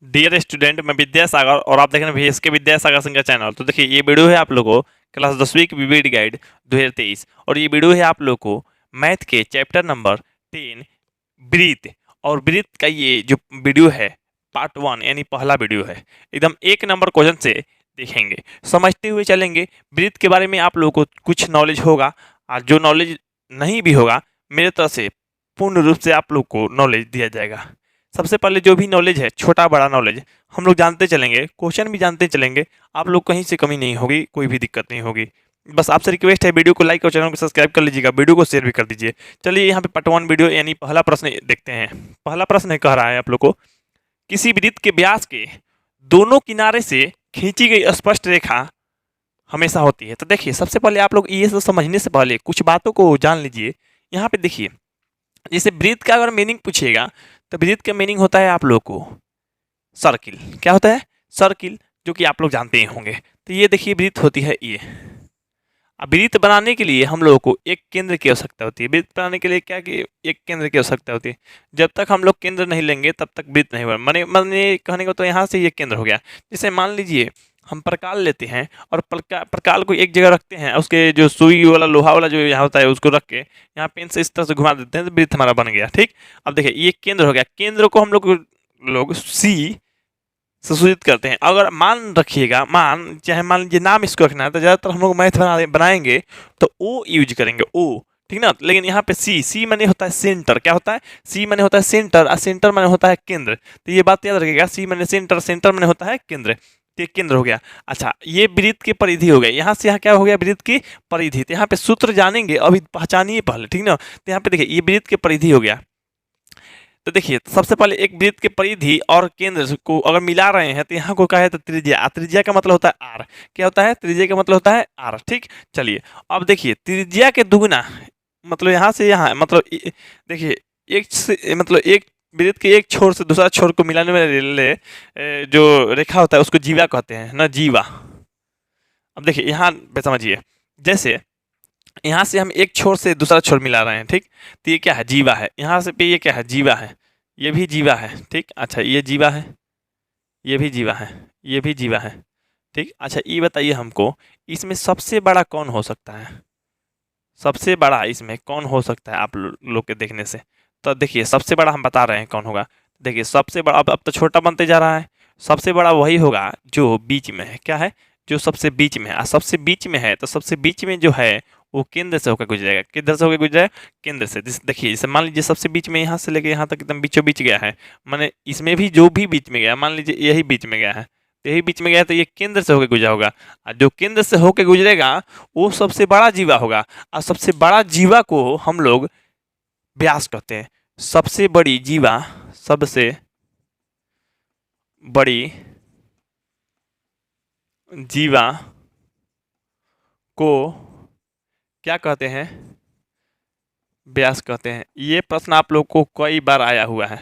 Dear student, मैं विद्यासागर और आप देख रहे हैं VSK के विद्यासागर सिंह का चैनल। तो देखिए, ये वीडियो है आप लोगों को क्लास 10वीं की विविध गाइड 2023 और ये वीडियो है आप लोगों को मैथ के चैप्टर नंबर 10 ब्रीथ। और ब्रीथ का ये जो वीडियो है पार्ट 1 यानी पहला वीडियो है। एकदम एक नंबर क्वेश्चन से देखेंगे, समझते हुए चलेंगे। ब्रीथ के बारे में आप लोगों को कुछ नॉलेज होगा और जो नॉलेज नहीं भी होगा मेरे तरफ से पूर्ण रूप से आप लोग को नॉलेज दिया जाएगा। सबसे पहले जो भी नॉलेज है, छोटा बड़ा नॉलेज हम लोग जानते चलेंगे, क्वेश्चन भी जानते चलेंगे। आप लोग कहीं से कमी नहीं होगी, कोई भी दिक्कत नहीं होगी। बस आपसे रिक्वेस्ट है, वीडियो को लाइक और चैनल को सब्सक्राइब कर लीजिएगा, वीडियो को शेयर भी कर दीजिए। चलिए यहाँ पे पार्ट 1 वीडियो यानी पहला प्रश्न देखते हैं। पहला प्रश्न कह रहा है आप लोग को, किसी वृत्त के व्यास के दोनों किनारे से खींची गई स्पष्ट रेखा हमेशा होती है। तो देखिए, सबसे पहले आप लोग ये सब समझने से पहले कुछ बातों को जान लीजिए। यहाँ पे देखिए, जैसे वृत्त का अगर मीनिंग पूछिएगा तो वृत्त का मीनिंग होता है आप लोग को सर्किल। क्या होता है? सर्किल, जो कि आप लोग जानते ही होंगे। तो ये देखिए, वृत्त होती है ये। अब वृत्त बनाने के लिए हम लोगों को एक केंद्र की आवश्यकता होती है। वृत्त बनाने के लिए क्या कि एक केंद्र की आवश्यकता होती है। जब तक हम लोग केंद्र नहीं लेंगे तब तक वृत्त नहीं बना। मैंने कहने को तो यहाँ से ये केंद्र हो गया। जैसे मान लीजिए हम प्रकाल लेते हैं और प्रकाल को एक जगह रखते हैं, उसके जो सुई वाला लोहा वाला जो यहाँ होता है उसको रख के यहाँ पेन से इस तरह से घुमा देते हैं तो वृत्त हमारा बन गया। ठीक, अब देखिए ये केंद्र हो गया। केंद्र को हम लोग सी से सूचित करते हैं। अगर मान रखिएगा, चाहे मान लीजिए नाम इसको रखना है तो ज़्यादातर हम लोग मैथ बनाएंगे तो ओ यूज करेंगे, ओ। ठीक ना। लेकिन यहाँ पे सी माने होता है सेंटर। क्या होता है? सी माने होता है सेंटर और सेंटर माने होता है केंद्र। तो ये बात याद रखिएगा, सी माने सेंटर, सेंटर माने होता है केंद्र। तो ये केंद्र हो गया। अच्छा, ये वृत्त की परिधि हो गई। यहाँ से यहाँ क्या हो गया? वृत्त की परिधि। तो यहाँ पे सूत्र जानेंगे, अभी पहचानिए पहले। ठीक ना। तो यहाँ पे देखिए, ये वृत्त की परिधि हो गया। तो देखिए, सबसे पहले एक वृत्त के परिधि और केंद्र को अगर मिला रहे हैं तो यहाँ को क्या है? तो त्रिज्या। त्रिज्या का मतलब होता है आर। क्या होता है? त्रिज्या का मतलब होता है आर। ठीक, चलिए अब देखिए, त्रिज्या के दुगुना मतलब यहाँ से यहाँ, मतलब देखिए मतलब एक वृत्त के एक छोर से दूसरा छोर को मिलाने वाले जो रेखा होता है उसको जीवा कहते हैं ना, जीवा। अब देखिए यहाँ पे समझिए, जैसे यहाँ से हम एक छोर से दूसरा छोर मिला रहे हैं। ठीक, तो ये क्या है? जीवा है। यहाँ से पे ये क्या है? जीवा है। ये भी जीवा है। ठीक, अच्छा ये जीवा है, ये भी जीवा है, ये भी जीवा है। ठीक, अच्छा ये बताइए हमको, इसमें सबसे बड़ा कौन हो सकता है? सबसे बड़ा इसमें कौन हो सकता है आप लोग के देखने से? तो देखिए, सबसे बड़ा हम बता रहे हैं कौन होगा। देखिए सबसे बड़ा, अब तो छोटा बनते जा रहा है। सबसे बड़ा वही होगा जो बीच में है। क्या है? जो सबसे बीच में है। और सबसे बीच में है तो सबसे बीच में जो है वो केंद्र से होकर गुजरेगा। किधर से होकर गुजरेगा? केंद्र से। देखिए, जैसे मान लीजिए सबसे बीच में यहाँ से लेके यहाँ तक एकदम बीचों बीच गया है। माने इसमें भी जो भी बीच में गया, मान लीजिए यही बीच में गया है, तो यही बीच में गया है, तो ये केंद्र से होकर गुजरा होगा। और जो केंद्र से होकर गुजरेगा वो सबसे बड़ा जीवा होगा। और सबसे बड़ा जीवा को हम लोग व्यास कहते हैं। सबसे बड़ी जीवा, सबसे बड़ी जीवा को क्या कहते हैं? व्यास कहते हैं। ये प्रश्न आप लोग को कई बार आया हुआ है।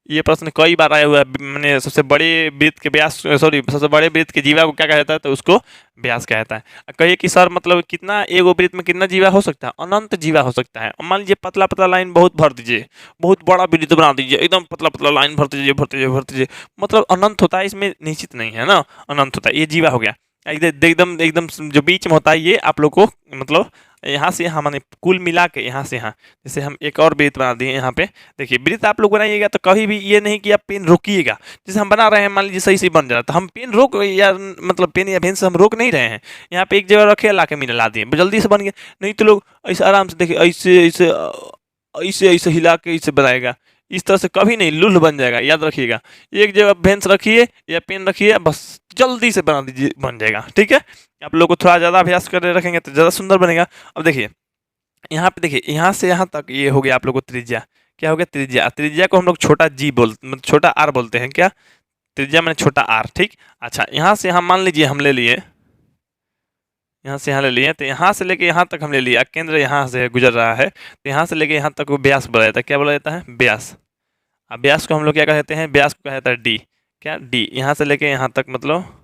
ये प्रश्न कई बार आया हुआ है। मैंने सबसे बड़े वृत्त के व्यास, सॉरी, सबसे बड़े वृत्त के जीवा को क्या कहता है? तो उसको व्यास कहता है। कहिए कि सर मतलब कितना, एगो वृत्त में कितना जीवा हो सकता है? अनंत जीवा हो सकता है। मान लीजिए पतला पतला लाइन बहुत भर दीजिए, बहुत बड़ा वृत्त बना दीजिए, एकदम पतला पतला लाइन भर दीजिए, भर दीजिए, भर दीजिए, मतलब अनंत होता है। इसमें निश्चित नहीं है ना, अनंत होता है। ये जीवा हो गया। एकदम एकदम जो बीच में होता है ये आप लोग को मतलब यहाँ से यहाँ माने कुल मिला के यहाँ से यहाँ, जैसे हम एक और वृत्त बना दिए यहाँ पे। देखिए, वृत्त आप लोग बनाइएगा तो कभी भी ये नहीं कि आप पेन रोकिएगा। जैसे हम बना रहे हैं, मान लीजिए सही से बन जा रहा है तो हम पेन रोक, या मतलब पेन या पेन से हम रोक नहीं रहे हैं। यहाँ पे एक जगह रखे, ला के मिला दिए, जल्दी से बन गया। नहीं तो लोग ऐसे आराम से देखिए, ऐसे ऐसे ऐसे ऐसे हिला के ऐसे बनाएगा। इस तरह से कभी नहीं, लुल बन जाएगा। याद रखिएगा, एक जगह भेंस रखिए या पेन रखिए, बस जल्दी से बना दीजिए, बन जाएगा। ठीक है, आप लोग को थोड़ा ज़्यादा अभ्यास कर रखेंगे तो ज़्यादा सुंदर बनेगा। अब देखिए यहाँ पे, देखिए यहाँ से यहाँ तक ये हो गया आप लोग को त्रिज्या। क्या हो गया? त्रिज्या। त्रिज्या को हम लोग छोटा जी मतलब छोटा आर बोलते हैं। क्या? त्रिज्या मैंने छोटा आर। ठीक, अच्छा यहाँ से हम मान लीजिए हम ले लिए, यहाँ से यहाँ ले लिए, तो यहाँ से लेके यहाँ तक हम ले लिया, केंद्र यहाँ से गुजर रहा है, तो यहाँ से लेके यहाँ तक वो व्यास बोला जाता है। क्या बोला जाता है? व्यास। अब व्यास को हम लोग क्या कहते हैं? व्यास को कहा जाता है डी। क्या? डी। यहाँ से लेके यहाँ तक मतलब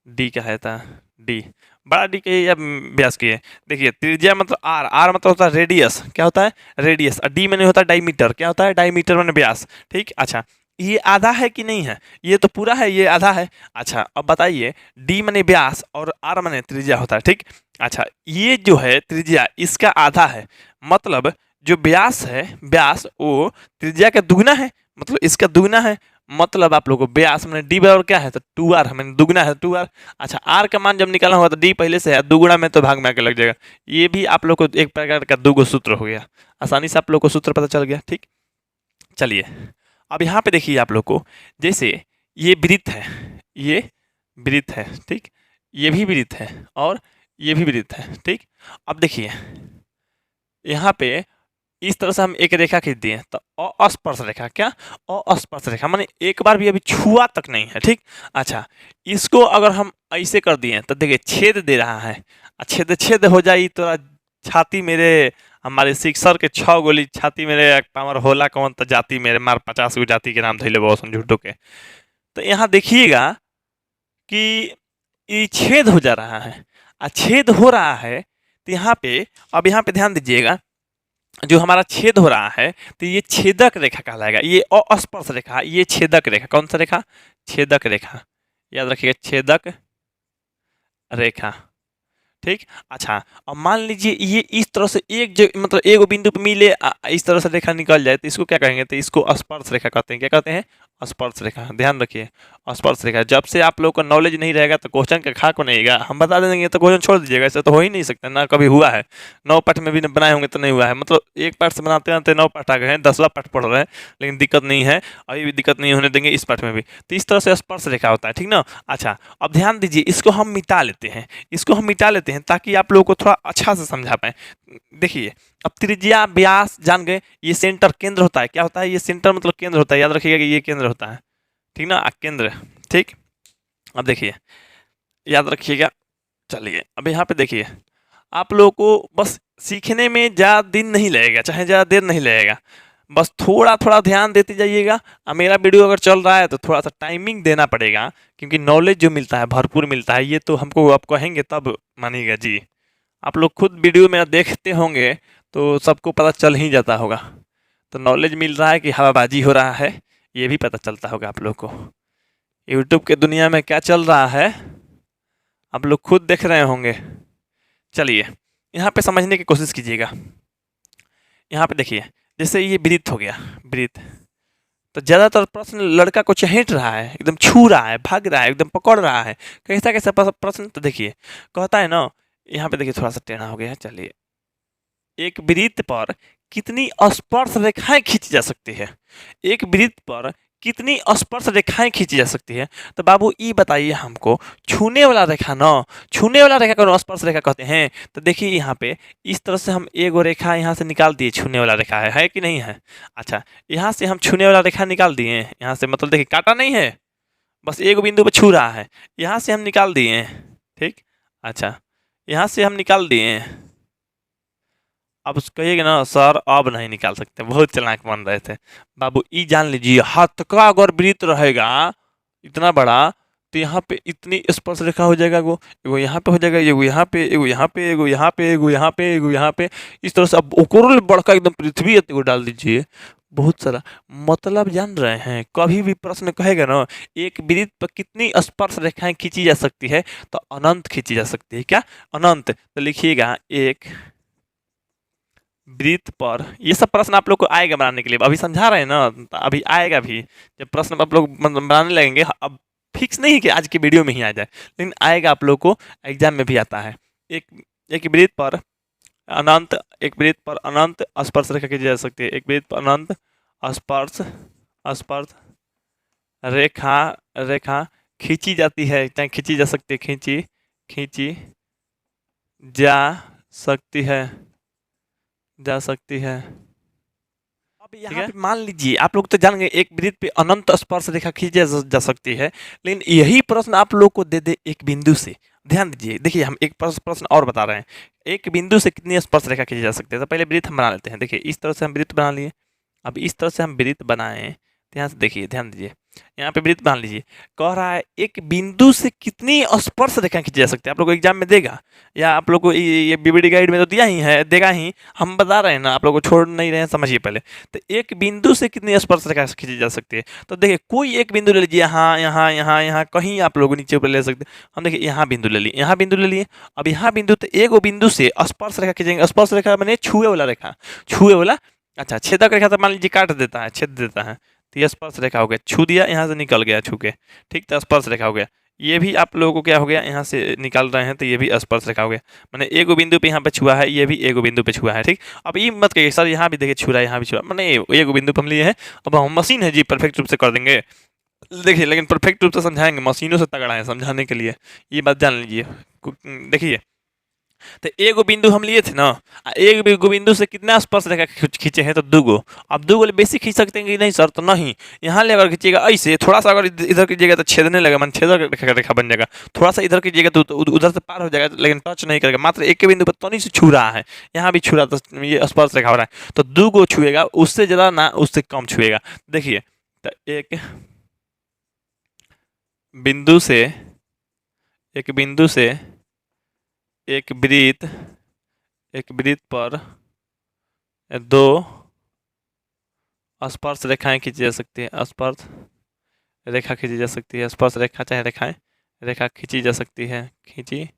डी क्या कहता है? डी। बड़ा डी के या व्यास की है। देखिए, त्रिज्या मतलब आर, आर मतलब होता है रेडियस। क्या होता है? रेडियस। और डी मैंने होता है डायमीटर। क्या होता है? डायमीटर मैंने व्यास। ठीक, अच्छा ये आधा है कि नहीं है? ये तो पूरा है, ये आधा है। अच्छा अब बताइए, डी माने व्यास और आर माने त्रिज्या होता है, ठीक। अच्छा ये जो है त्रिज्या इसका आधा है, मतलब जो व्यास है, व्यास वो त्रिज्या का दुगना है, मतलब इसका दुगना है। मतलब आप लोगों को व्यास मैंने डी बराबर क्या है, तो 2r है, मैंने दुगना है 2r। अच्छा आर का मान जब निकालना होगा तो डी पहले से है, दुगुना में तो भाग में आके लग जाएगा। ये भी आप लोग को एक प्रकार का दो गो सूत्र हो गया, आसानी से आप लोग को सूत्र पता चल गया, ठीक। चलिए अब यहाँ पे देखिए आप लोग को, जैसे ये वृत्त है, ये वृत्त है, ठीक, ये भी वृत्त है और ये भी वृत्त है, ठीक। अब देखिए यहाँ पे इस तरह से हम एक रेखा खींच दिए तो अस्पर्श रेखा, क्या अस्पर्श रेखा माने एक बार भी अभी छुआ तक नहीं है, ठीक। अच्छा इसको अगर हम ऐसे कर दिए तो देखिए छेद दे रहा है, छेद छेद हो जाए तो छाती मेरे हमारे सिक्सर के 6 गोली छाती मेरे पावर होला कौन तो जाति मेरे मार 50 गो जाति के नाम धैले बहुत झूठो के। तो यहाँ देखिएगा कि ये छेद हो जा रहा है, छेद हो रहा है तो यहाँ पे, अब यहाँ पे ध्यान दीजिएगा, जो हमारा छेद हो रहा है तो ये छेदक रेखा कहलाएगा, ये अस्पर्श रेखा, ये छेदक रेखा, कौन सा रेखा, छेदक रेखा, याद रखिएगा छेदक रेखा, ठीक। अच्छा अब मान लीजिए ये इस तरह से एक जगह मतलब एक बिंदु पे मिले इस तरह से रेखा निकल जाए तो इसको क्या कहेंगे, तो इसको स्पर्श रेखा कहते हैं। क्या कहते हैं, स्पर्श रेखा, ध्यान रखिए स्पर्श रेखा। जब से आप लोग को नॉलेज नहीं रहेगा तो क्वेश्चन का खाक बनेगा, हम बता देंगे तो क्वेश्चन छोड़ दीजिएगा, ऐसा तो हो ही नहीं सकता ना, कभी हुआ है 9 पाठ में भी बनाए होंगे तो नहीं हुआ है, मतलब एक पाठ से बनाते बनाते 9 पाठ आ गए हैं, 10वां पाठ पढ़ रहे हैं, लेकिन दिक्कत नहीं है, अभी भी दिक्कत नहीं होने देंगे इस पाठ में भी। तो इस तरह से स्पर्श रेखा होता है, ठीक ना। अच्छा अब ध्यान दीजिए, इसको हम मिटा लेते हैं, इसको हम मिटा लेते हैं ताकि आप लोगों को थोड़ा अच्छा से समझा पाए। देखिए अब त्रिज्या व्यास जान गए, ये सेंटर केंद्र होता है, क्या होता है, ये सेंटर मतलब केंद्र होता है, याद रखिएगा कि ये केंद्र होता है, ठीक ना, केंद्र, ठीक। अब देखिए याद रखिएगा। चलिए अब यहाँ पे देखिए, आप लोगों को बस सीखने में ज़्यादा दिन नहीं लगेगा, चाहे ज़्यादा देर नहीं लगेगा, बस थोड़ा थोड़ा ध्यान देते जाइएगा। मेरा वीडियो अगर चल रहा है तो थोड़ा सा टाइमिंग देना पड़ेगा, क्योंकि नॉलेज जो मिलता है भरपूर मिलता है, ये तो हमको आप कहेंगे तब मानिएगा जी। आप लोग खुद वीडियो मेरा देखते होंगे तो सबको पता चल ही जाता होगा, तो नॉलेज मिल रहा है कि हवाबाजी हो रहा है, ये भी पता चलता होगा आप लोग को। यूट्यूब के दुनिया में क्या चल रहा है आप लोग खुद देख रहे होंगे। चलिए यहाँ पे समझने की कोशिश कीजिएगा। यहाँ पे देखिए जैसे ये वृत्त हो गया, वृत्त, तो ज़्यादातर प्रश्न लड़का को चहेट रहा है, एकदम छू रहा है, भाग रहा है, एकदम पकड़ रहा है, कैसा कैसा प्रश्न। तो देखिए कहता है ना, यहाँ पे देखिए थोड़ा सा टेढ़ा हो गया। चलिए एक वृत्त पर कितनी स्पर्श रेखाएं खींची जा सकती है, एक वृत्त पर कितनी स्पर्श रेखाएं खींची जा सकती है। तो बाबू ये बताइए हमको, छूने वाला रेखा ना, छूने वाला रेखा को स्पर्श रेखा कहते हैं। तो देखिए यहाँ पे इस तरह से हम एगो रेखा यहाँ से निकाल दिए, छूने वाला रेखा है कि नहीं है। अच्छा यहाँ से हम छूने वाला रेखा निकाल दिए, यहाँ से मतलब देखिए काटा नहीं है, बस एक बिंदु पर छू रहा है, यहाँ से हम निकाल दिए, ठीक। अच्छा यहाँ से हम निकाल दिए। अब कहिएगा ना सर अब नहीं निकाल सकते, बहुत चालाक बन रहे थे। बाबू ई जान लीजिए, हाथ का अगर वृत्त रहेगा इतना बड़ा तो यहाँ पे इतनी स्पर्श रेखा हो जाएगा, एगो यहाँ पे हो जाएगा, एगो यहाँ पे, एगो यहाँ पे, एगो यहाँ पे, एगो यहाँ पे, एगो यहाँ पे, इस तरह से अब ओकरो बड़का एकदम पृथ्वी को डाल दीजिए, बहुत सारा। मतलब जान रहे हैं, कभी भी प्रश्न कहेगा ना एक वृत्त पर कितनी स्पर्श रेखाएं खींची जा सकती है, तो अनंत खींची जा सकती है। क्या अनंत, तो लिखिएगा एक वृत्त पर, ये सब प्रश्न आप लोग को आएगा बनाने के लिए, अभी समझा रहे हैं ना, तो अभी आएगा भी, जब प्रश्न आप लोग बनाने लगेंगे। अब फिक्स नहीं कि आज की वीडियो में ही आ जाए, लेकिन आएगा आप लोग को, एग्जाम में भी आता है। एक एक वृत्त पर अनंत, एक वृत्त पर अनंत स्पर्श रेखा खींची जा सकती है, एक वृत्त पर अनंत स्पर्श स्पर्श रेखा रेखा खींची जाती है, चाहे खींची जा सकती है, खींची खींची जा सकती है, जा सकती है। अब यहाँ पे मान लीजिए आप लोग तो जान गए एक वृत्त पे अनंत स्पर्श रेखा खींची जा सकती है, लेकिन यही प्रश्न आप लोग को दे दे एक बिंदु से। ध्यान दीजिए, देखिए हम एक प्रश्न और बता रहे हैं, एक बिंदु से कितनी स्पर्श रेखा खींची जा सकती है। तो पहले वृत्त हम बना लेते हैं। देखिए इस तरह से हम वृत्त बना लिए, अब इस तरह से हम वृत्त बनाएं, तो यहाँ से देखिए ध्यान दीजिए, यहाँ पे वृत्त मान लीजिए, कह रहा है एक बिंदु से कितनी स्पर्श रेखा खींची जा सकती है। आप लोग को एग्जाम में देगा या आप लोग को ये बीबीडी गाइड में तो दिया ही है, देगा ही, हम बता रहे हैं ना, आप लोग को छोड़ नहीं रहे हैं, समझिए पहले। तो एक बिंदु से कितनी स्पर्श रेखा खींची जा सकती है, तो देखिए कोई एक बिंदु ले लीजिए, यहाँ यहाँ यहाँ यहाँ कहीं आप लोग नीचे ऊपर ले सकते हैं। हम देखिए यहाँ बिंदु ले लिए, यहाँ बिंदु ले लिए। अब यहाँ बिंदु, तो एक बिंदु से स्पर्श रेखा खींचेंगे। स्पर्श रेखा मैंने छुए वाला रेखा, छुए वाला। अच्छा, छेदक रेखा तो मान लीजिए काट देता है, छेद देता है, तो ये स्पर्श रेखा हो गया, छू दिया, यहाँ से निकल गया छू के, ठीक, तो स्पर्श रेखा हो गया। ये भी आप लोगों को क्या हो गया, यहाँ से निकाल रहे हैं तो ये भी स्पर्श रेखा हो गया। मैंने एक बिंदु पे यहाँ पे छुआ है, ये भी एक बिंदु पे छुआ है, ठीक। अब ये मत कहिए सर यहाँ भी देखिए छुआ है, यहाँ भी छुआ, मैंने एक बिंदु पे हम लिए हैं। अब हम मशीन है जी, परफेक्ट रूप से कर देंगे, देखिए, लेकिन परफेक्ट रूप से समझाएंगे, मशीनों से तगड़ा है समझाने के लिए, ये बात जान लीजिए। देखिए, तो एक बिंदु हम लिए थे ना, एक बिंदु से कितना स्पर्श रेखा खींचे हैं, तो दूगो। अब दूगो बेसी खींच सकते हैं कि नहीं सर, तो नहीं। यहाँ ले अगर खींचिएगा ऐसे, थोड़ा सा अगर इधर कीजिएगा तो छेदने लगेगा, मन छेदक रेखा बन जाएगा। थोड़ा सा इधर कीजिएगा तो उधर से पार हो जाएगा, लेकिन टच नहीं करेगा, मात्र एक के बिंदु पर तो नहीं से छू रहा है, यहाँ भी छू रहा, तो ये स्पर्श रेखा हो रहा है। तो दूगो छुएगा, उससे ज़्यादा ना उससे कम छुएगा। देखिए, तो बिंदु से एक बिंदु से एक वृत्त पर दो स्पर्श रेखाएं खींची जा सकती है, स्पर्श रेखा खींची जा सकती है, स्पर्श रेखा चाहे रेखाएं, रेखा खींची जा सकती है, खींची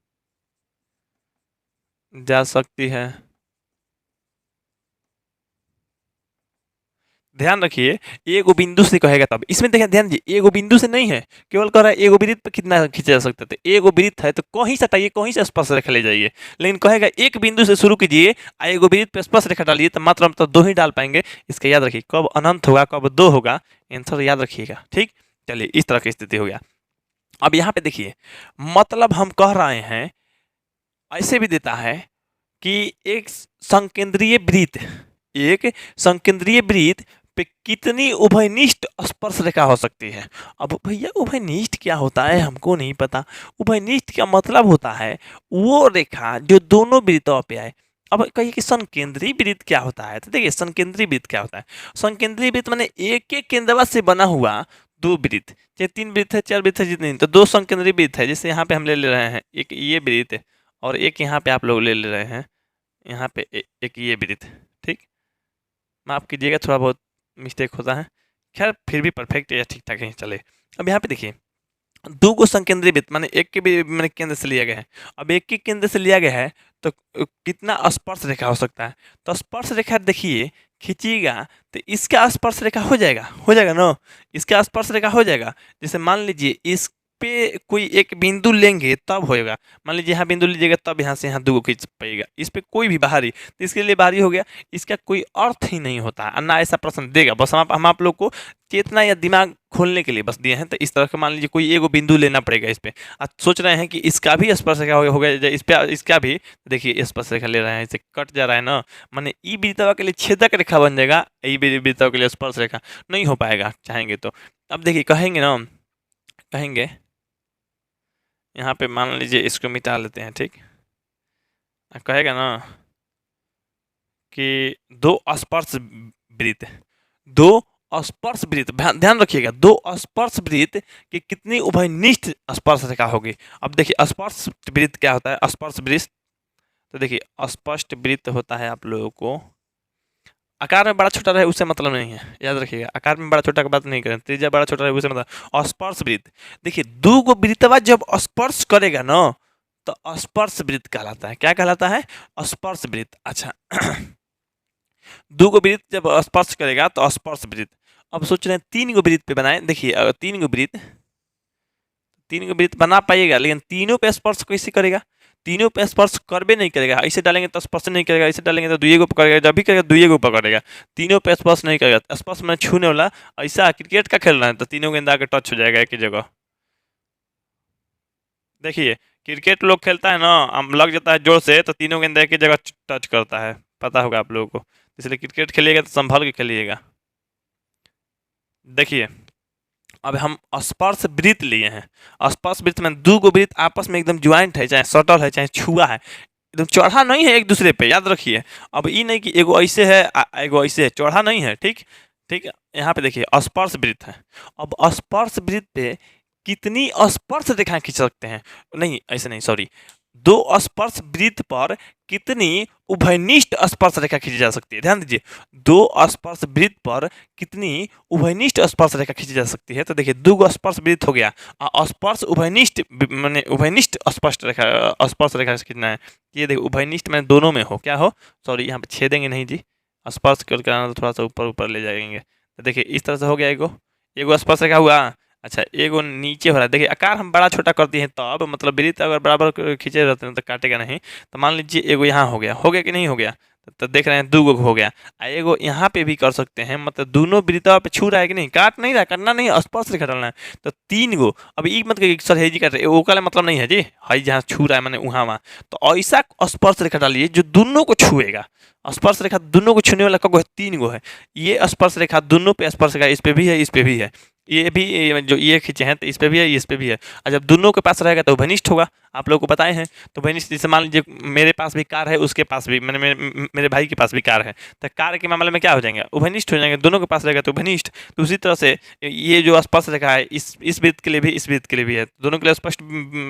जा सकती है। ध्यान रखिए, एगो बिंदु से कहेगा तब, इसमें देखिए ध्यान दीजिए, एगो बिंदु से नहीं है, केवल कह रहा है एगो वृत्त पर कितना खींचा जा सकता है। तो एगो वृत्त है तो कहीं से हटाइए, कहीं से स्पर्श रेखा ले जाइए, लेकिन कहेगा एक बिंदु से शुरू कीजिए, एगो वृत्त पर स्पर्श रेखा डालिए, तो मात्र हम तो दो ही डाल पाएंगे। इसका याद रखिए, कब अनंत होगा कब दो होगा, आंसर याद रखिएगा, ठीक। चलिए, इस तरह की स्थिति हो गया। अब यहाँ पे देखिए, मतलब हम कह रहे हैं, ऐसे भी देता है कि एक संकेंद्रीय वृत्त, एक संकेंद्रीय वृत्त पे कितनी उभयनिष्ठ स्पर्श रेखा हो सकती है। अब भैया उभयनिष्ठ क्या होता है हमको नहीं पता। उभयनिष्ठ का मतलब होता है वो रेखा जो दोनों वृत्तों पे आए। अब कहिए कि संकेंद्रीय वृत्त क्या होता है, तो देखिए संकेंद्रीय वृत्त क्या होता है। संकेंद्रीय वृत्त माने एक एक केंद्रवा से बना हुआ दो वृत्त, चाहे तीन वृत्त है, चार वृत्त है, जितने, तो दो संकेंद्रीय वृत्त है। जैसे यहाँ पे हम ले रहे हैं एक ये वृत्त, और एक यहाँ पे आप लोग ले रहे हैं, यहाँ पे एक ये वृत्त, ठीक। माफ कीजिएगा, थोड़ा बहुत मिस्टेक होता है, खैर फिर भी परफेक्ट या ठीक ठाक ही चले। अब यहाँ पे देखिए, दो को संकेंद्रीय वृत्त माने एक के भी मैंने केंद्र से लिया गया है। अब एक के केंद्र से लिया गया है तो कितना स्पर्श रेखा हो सकता है, तो स्पर्श रेखा देखिए खींचिएगा तो इसका स्पर्श रेखा हो जाएगा ना, इसका स्पर्श रेखा हो जाएगा। जैसे मान लीजिए इस पे कोई एक बिंदु लेंगे तब होएगा, मान लीजिए यहाँ बिंदु लीजिएगा तब यहाँ से यहाँ दो खींच पाएगा, इस पे कोई भी बाहरी, तो इसके लिए बाहरी हो गया। इसका कोई अर्थ ही नहीं होता है, ना ऐसा प्रश्न देगा, बस हम आप लोग को चेतना या दिमाग खोलने के लिए बस दिए हैं। तो इस तरह का मान लीजिए कोई एगो बिंदु लेना पड़ेगा इस पे, आज सोच रहे हैं कि इसका भी स्पर्श रेखा हो गया इस पे, इसका भी देखिए स्पर्श रेखा ले रहे हैं, इसे कट जा रहा है ना, माने ई वृत्तवा के लिए छेदक रेखा बन जाएगा, ई वृत्तवा के लिए स्पर्श रेखा नहीं हो पाएगा चाहेंगे तो। अब देखिए कहेंगे ना, कहेंगे यहाँ पे मान लीजिए इसको मिटा लेते हैं, ठीक। कहेगा ना कि दो स्पर्श वृत्त, दो स्पर्श वृत्त, ध्यान रखिएगा, दो स्पर्श वृत्त की कितनी उभयनिष्ठ स्पर्श रेखा होगी। अब देखिए स्पर्श वृत्त क्या होता है, स्पर्श वृत्त, तो देखिए स्पष्ट वृत्त होता है आप लोगों को, आकार में बड़ा छोटा रहे उससे मतलब नहीं है, याद रखिएगा, आकार में बड़ा छोटा की बात नहीं करें, त्रिज्या बड़ा छोटा रहे उससे मतलब। स्पर्श वृत्त, देखिए दो गो वृत्तवा जब स्पर्श करेगा ना तो स्पर्श वृत्त कहलाता है। क्या कहलाता है, स्पर्श वृत्त। अच्छा दो गो वृत्त जब स्पर्श करेगा तो स्पर्श वृत्त। अब सोच रहे हैं तीन गो वृत्त पे बनाए, देखिए अगर तीन गो वृत्त बना पाइएगा, लेकिन तीनों पे स्पर्श कैसे करेगा, तीनों पे स्पर्श करबे नहीं करेगा। ऐसे डालेंगे तो स्पर्श नहीं करेगा, ऐसे डालेंगे तो दुइये को पकड़ेगा, जब भी करेगा दुइये को पकड़ेगा, तीनों पे स्पर्श नहीं करेगा। स्पर्श में छूने वाला, ऐसा क्रिकेट का खेल रहा है तो तीनों गेंद आके टच हो जाएगा एक ही जगह। देखिए क्रिकेट लोग खेलता है ना, हम लग जाता है जोर से तो तीनों गेंद एक ही जगह टच करता है, पता होगा आप लोगों को, इसलिए क्रिकेट खेलिएगा तो संभल के खेलिएगा। देखिए अब हम स्पर्श वृत्त लिए हैं, स्पर्श वृत्त में दो गो वृत्त आपस में एकदम ज्वाइंट है, चाहे सटल है चाहे छुआ है, एकदम चढ़ा नहीं है एक दूसरे पे, याद रखिए। अब ये नहीं कि एगो ऐसे है एगो ऐसे है, चढ़ा नहीं है, ठीक ठीक। यहाँ पे देखिए स्पर्श वृत्त है। अब स्पर्श वृत्त पे कितनी स्पर्श रेखाएं खींच सकते हैं, नहीं ऐसे नहीं, सॉरी, दो स्पर्श वृत्त पर कितनी उभयनिष्ठ स्पर्श रेखा खींची जा सकती है। ध्यान दीजिए, दो स्पर्श वृत्त पर कितनी उभयनिष्ठ स्पर्श रेखा खींची जा सकती है। तो देखिए दो स्पर्श वृत्त हो गया, स्पर्श उभयनिष्ठ माने उभयनिष्ठ स्पर्श रेखा, स्पर्श रेखा से खींचना है। ये देखिए उभयनिष्ठ में दोनों में हो, क्या हो, सॉरी यहाँ पे छेदेंगे नहीं जी, स्पर्श करके आना तो थोड़ा सा ऊपर ऊपर ले जाएंगे। तो देखिए इस तरह से हो गया, एगो एगो स्पर्श रेखा हुआ। अच्छा एगो नीचे हो रहा है, देखिए आकार हम बड़ा छोटा करते हैं तब, मतलब वृत्त अगर बराबर खींचे रहते हैं तो काटेगा नहीं। तो मान लीजिए एगो यहाँ हो गया कि नहीं हो गया, तो देख रहे हैं दो गो हो गया। एगो यहाँ पे भी कर सकते हैं, मतलब दोनों वृत्तों पे छू रहा है कि नहीं, काट नहीं रहा, करना नहीं, स्पर्श रेखा डालना है। तो तीन गो, अब एक मतलब सर है जी काट रहे, वो का मतलब नहीं है जी, हाई जहाँ छू रहा है मैंने वहाँ वहाँ, तो ऐसा स्पर्श रेखा डालिए जो दोनों को छुएगा। स्पर्श रेखा दोनों को छूने वाला कगो है, तीन गो है। ये स्पर्श रेखा दोनों पे स्पर्श रेखा, इस पे भी है, इस पे भी है, ये भी जो ये खींचे हैं तो इस पे भी है, इस पे भी है। और जब दोनों के पास रहेगा तो घनिष्ठ होगा, आप लोगों को बताए हैं। तो घनिष्ठ जैसे मान लीजिए मेरे पास भी कार है, उसके पास भी, मैंने मेरे भाई के पास भी कार है, तो कार के मामले में क्या हो जाएंगे, उभयनिष्ठ हो जाएंगे, दोनों के पास रहेगा तो उभयनिष्ठ। तो उसी तरह से ये जो स्पर्श रेखा है इस वृत्त के लिए भी, इस वृत्त के लिए भी है, दोनों के लिए स्पष्ट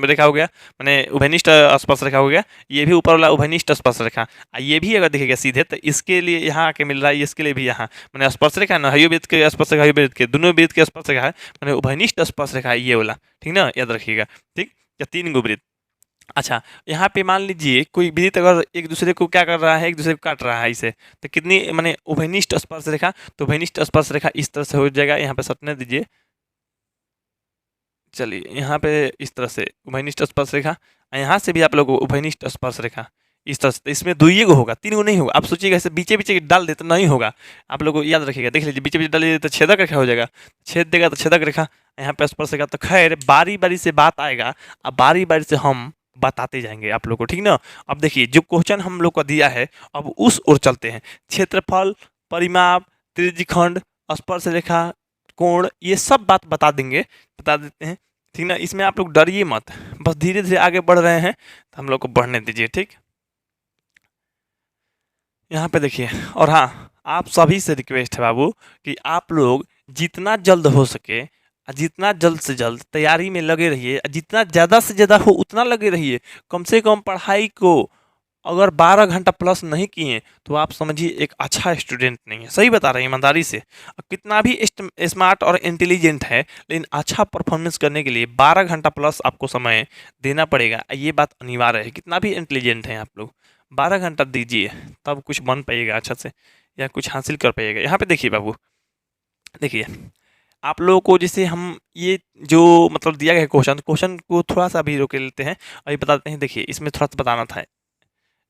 रेखा हो गया, मैंने उभयनिष्ठ स्पर्श रेखा हो गया। ये भी ऊपर वाला उभयनिष्ठ स्पर्श रेखा, ये भी अगर देखिएगा सीधे तो इसके लिए यहाँ आके मिल रहा है, इसके लिए भी यहाँ, मैंने स्पर्श रेखा ना, हयो वृत्त के स्पर्श रेखा, हयो वृत्त के, दोनों वृत्त के स्पर्श रेखा है, मैंने उभयनिष्ठ स्पर्श रेखा है ये वाला, ठीक ना, याद रखिएगा। ठीक, या तीन गो वृत्त। अच्छा यहाँ पे मान लीजिए कोई वृत्त अगर एक दूसरे को क्या कर रहा है, एक दूसरे को काट रहा है इसे, तो कितनी माने उभयनिष्ठ स्पर्श रेखा, तो उभयनिष्ठ स्पर्श रेखा इस तरह से हो जाएगा, यहाँ पे सटने दीजिए, चलिए यहाँ पे इस तरह से उभयनिष्ठ स्पर्श रेखा, यहाँ से भी आप लोग उभयनिष्ठ स्पर्श रेखा इस तरह से, इसमें दो ही गो होगा, तीन गो नहीं होगा। आप सोचिएगा ऐसे बीचे बीचे डाल दे तो नहीं होगा, आप लोग को याद रखिएगा, देख लीजिए बीचे बीचे डालिए तो छेदक रेखा हो जाएगा, छेद देगा तो छेदक रेखा, यहाँ पे स्पर्श रेखा। तो खैर बारी बारी से बात आएगा, अब बारी बारी से हम बताते जाएंगे आप लोग को, ठीक ना। अब देखिए जो क्वेश्चन हम लोग को दिया है, अब उस ओर चलते हैं। क्षेत्रफल, परिमाप, त्रिज्यखंड, स्पर्श रेखा, कोण, ये सब बात बता देते हैं, ठीक ना। इसमें आप लोग डरिए मत, बस धीरे धीरे आगे बढ़ रहे हैं तो हम लोग को बढ़ने दीजिए, ठीक। यहाँ पे देखिए, और हाँ आप सभी से रिक्वेस्ट है बाबू कि आप लोग जितना जल्द हो सके, जितना जल्द से जल्द तैयारी में लगे रहिए, जितना ज़्यादा से ज़्यादा हो उतना लगे रहिए। कम से कम पढ़ाई को अगर 12 घंटा प्लस नहीं किए तो आप समझिए एक अच्छा स्टूडेंट नहीं है, सही बता रहे हैं ईमानदारी से। कितना भी स्मार्ट और इंटेलिजेंट है, लेकिन अच्छा परफॉर्मेंस करने के लिए 12 घंटा प्लस आपको समय देना पड़ेगा, ये बात अनिवार्य है। कितना भी इंटेलिजेंट हैं आप लोग, 12 घंटा दीजिए तब कुछ बन पाइएगा अच्छा से, या कुछ हासिल कर पाइएगा। यहाँ पे देखिए बाबू, देखिए आप लोगों को जैसे हम ये जो मतलब दिया गया क्वेश्चन को थोड़ा सा भी रोक लेते हैं, अभी बता देते हैं। देखिए इसमें थोड़ा सा बताना था,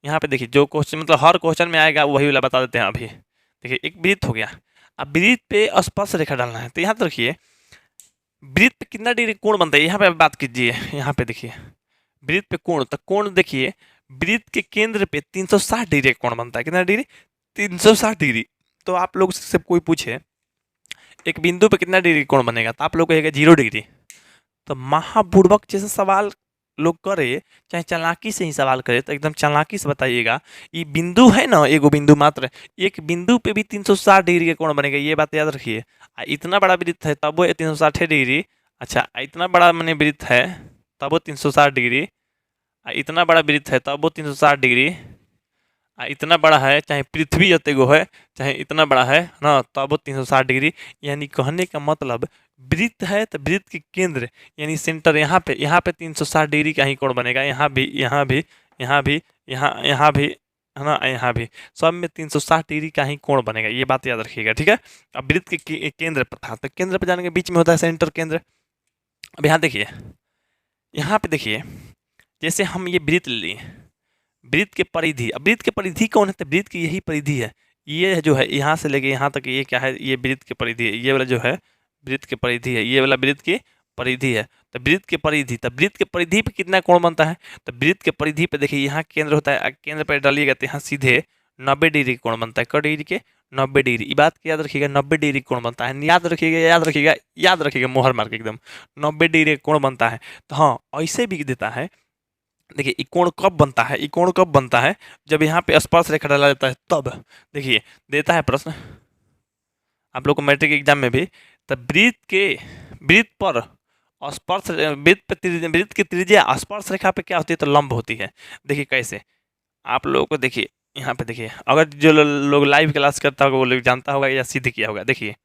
यहाँ पे देखिए जो क्वेश्चन मतलब हर क्वेश्चन में आएगा वही वाला बता देते हैं अभी। देखिए एक वृत्त हो गया, अब वृत्त पे स्पर्श रेखा डालना है, तो यहाँ तो रखिए वृत्त पे कितना डिग्री कोण बनता है, यहाँ पे बात कीजिए। यहाँ पे देखिए वृत्त पे कोण, तो कोण देखिए वृत्त के केंद्र पे 360 डिग्री कोण बनता है। कितना डिग्री, 360 डिग्री। तो आप लोग से कोई पूछे एक बिंदु पे कितना डिग्री कोण बनेगा, तो आप लोग कहेगा 0 डिग्री। तो महाबुड़बक जैसे सवाल लोग करे, चाहे चालाकी से ही सवाल करे, तो एकदम चालाकी से बताइएगा। ये बिंदु है ना, एगो बिंदु मात्र, एक बिंदु पे भी 360 डिग्री का कोण बनेगा, ये बात याद रखिए। इतना बड़ा वृत्त है तब वो 360 डिग्री। अच्छा इतना बड़ा मैंने वृत्त है तब वो 360 डिग्री, इतना बड़ा वृत्त है तब वो 360 डिग्री, इतना बड़ा है चाहे पृथ्वी जते गो है, चाहे इतना बड़ा है ना, तब वो 360 डिग्री। यानी कहने का मतलब वृत्त है तो वृत्त के केंद्र यानी सेंटर यहाँ पे 360 डिग्री का ही कोण बनेगा। यहाँ भी, यहाँ भी, यहाँ भी, यहाँ भी, है ना, यहाँ भी, सब में 360 डिग्री का ही कोण बनेगा, ये बात याद रखिएगा, ठीक है। अब वृत्त के केंद्र पर था, तो केंद्र पर जाने के बीच में होता है सेंटर केंद्र। अब यहाँ देखिए, यहाँ पे देखिए जैसे हम ये वृत्त लिए, वृत्त के परिधि, अब वृत्त के परिधि कौन है, तो वृत्त की यही परिधि है, ये जो है यहाँ से लेके यहाँ तक, ये क्या है, ये वृत्त की परिधि है, ये वाला जो है वृत्त की परिधि है, ये वाला वृत्त की परिधि है। तो वृत्त के परिधि, तो वृत्त के परिधि पे कितना कोण बनता है, तो वृत्त के परिधि पे देखिए यहाँ केंद्र होता है, केंद्र पर डालिएगा तो यहाँ सीधे 90 डिग्री कोण बनता है। क डिग्री के 90 डिग्री, ये बात याद रखिएगा, 90 डिग्री कोण बनता है, याद रखिएगा, याद रखिएगा, याद रखिएगा, मोहर मार के एकदम 90 डिग्री कोण बनता है। तो हाँ ऐसे भी देता है। देखिए ये कोण कब बनता है, ये कोण कब बनता है, जब यहाँ पे स्पर्श रेखा डाला जाता है तब। देखिए देता है प्रश्न, आप लोग को मैट्रिक एग्जाम में भी, तो वृत्त पर स्पर्श वृत्त की त्रिज्या स्पर्श रेखा पे क्या होती है, तो लंब होती है। देखिए कैसे, आप लोगों को देखिए यहाँ पे देखिए, अगर जो लोग लाइव क्लास करता होगा वो लोग जानता होगा या सीधे किया होगा। देखिए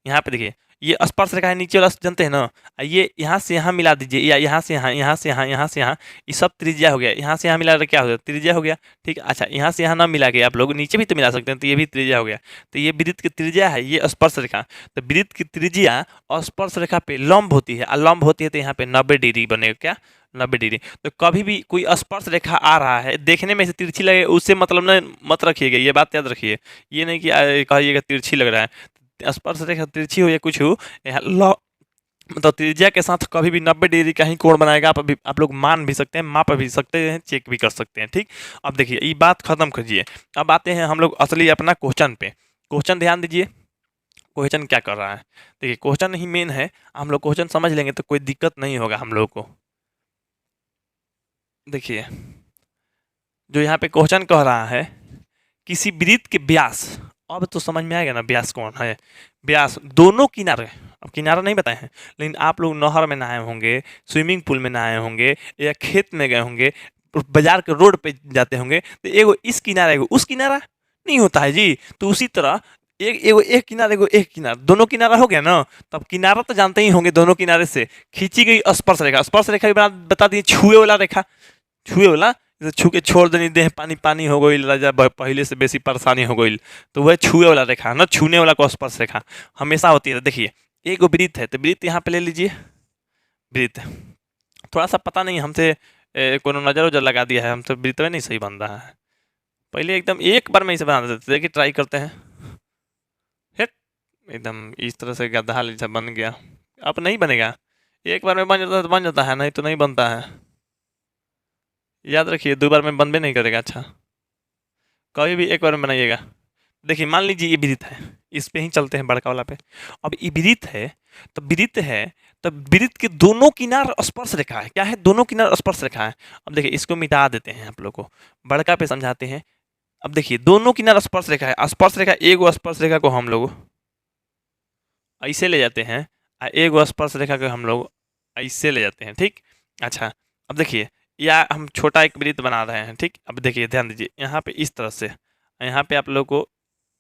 यहाँ पे देखिए, ये स्पर्श रेखा है नीचे वाला, जानते हैं ना, ये यहाँ से यहाँ मिला दीजिए, या यहाँ से यहाँ, यहाँ से यहाँ, यहाँ से यहाँ, ये सब त्रिज्या हो गया। यहाँ से यहाँ मिला क्या हो गया, त्रिज्या हो गया। ठीक, अच्छा यहाँ से यहाँ ना मिला के आप लोग नीचे भी तो मिला सकते हैं, तो ये भी त्रिज्या हो गया। तो ये वृत्त की त्रिज्या है, ये स्पर्श रेखा। तो वृत्त की त्रिज्या स्पर्श रेखा पे लंब होती है, और लंब होती है तो यहाँ पे 90 डिग्री बनेगा। क्या, 90 डिग्री। तो कभी भी कोई स्पर्श रेखा आ रहा है, देखने में से तिरछी लगे, उससे मतलब ना मत रखिएगा, ये बात याद रखिए। ये नहीं कि कहिएगा तिरछी लग रहा है, स्पर्श रेखा तिरछी हो या कुछ हो, मतलब त्रिज्या के साथ कभी भी 90 डिग्री का ही कोण बनाएगा। आप लोग मान भी सकते हैं, माप भी सकते हैं, चेक भी कर सकते हैं। ठीक, अब देखिए ये बात खत्म कीजिए, अब आते हैं हम लोग असली अपना क्वेश्चन पे। क्वेश्चन ध्यान दीजिए, क्वेश्चन क्या कर रहा है। देखिए क्वेश्चन ही मेन है, हम लोग क्वेश्चन समझ लेंगे तो कोई दिक्कत नहीं होगा हम लोग को। देखिए जो यहाँ पे क्वेश्चन कह रहा है, किसी वृत्त के व्यास, अब तो समझ में आएगा ना व्यास कौन है। व्यास दोनों किनारे, अब किनारा नहीं बताए हैं, लेकिन आप लोग नहर में नहाए होंगे, स्विमिंग पूल में नहाए होंगे, या खेत में गए होंगे, बाजार के रोड पे जाते होंगे, तो एगो इस किनारा एगो उस किनारा नहीं होता है जी। तो उसी तरह एक किनारा एगो एक किनारा, दोनों किनारा हो गया ना। तब किनारा तो जानते ही होंगे, दोनों किनारे से खींची गई स्पर्श रेखा। स्पर्श रेखा की बात बता दिए, छुए वाला रेखा, छुए वाला, छू के छोड़ देनी, देह पानी पानी हो गई, राजा पहले से बेसी परेशानी हो गई, तो वह छुए वाला रेखा ना, छूने वाला को स्पर्श रेखा हमेशा होती है। देखिए एक वृत्त है, तो वृत्त यहाँ पे ले लीजिए, वृत्त थोड़ा सा पता नहीं हमसे कोनो नजर उजर लगा दिया है, हमसे वृत्त में नहीं सही बन रहा है। पहले एकदम एक बार में इसे बना देते, देखिए ट्राई करते हैं। हेट, एकदम इस तरह से गधा जैसा बन गया। अब नहीं बनेगा, एक बार में बन जाता है तो बन जाता है, नहीं तो नहीं बनता है। याद रखिए 2 बार में बनबे नहीं करेगा। अच्छा कभी भी एक बार में बनाइएगा। देखिए मान लीजिए ये वृत्त है, इस पे ही चलते हैं बड़का वाला पे। अब ये वृत्त है, तो वृत्त है, तो वृत्त के दोनों किनार स्पर्श रेखा है। क्या है, दोनों किनार स्पर्श रेखा है। अब देखिए इसको मिटा देते हैं, आप लोग को बड़का पे समझाते हैं। अब देखिए दोनों किनार स्पर्श रेखा है, स्पर्श रेखा एगो स्पर्श रेखा को हम लोग ऐसे ले जाते हैं, एगो स्पर्श रेखा को हम लोग ऐसे ले जाते हैं। ठीक, अच्छा अब देखिए या हम छोटा एक वृत्त बना रहे हैं। ठीक, अब देखिए ध्यान दीजिए, यहाँ पे इस तरह से, यहाँ पे आप लोग को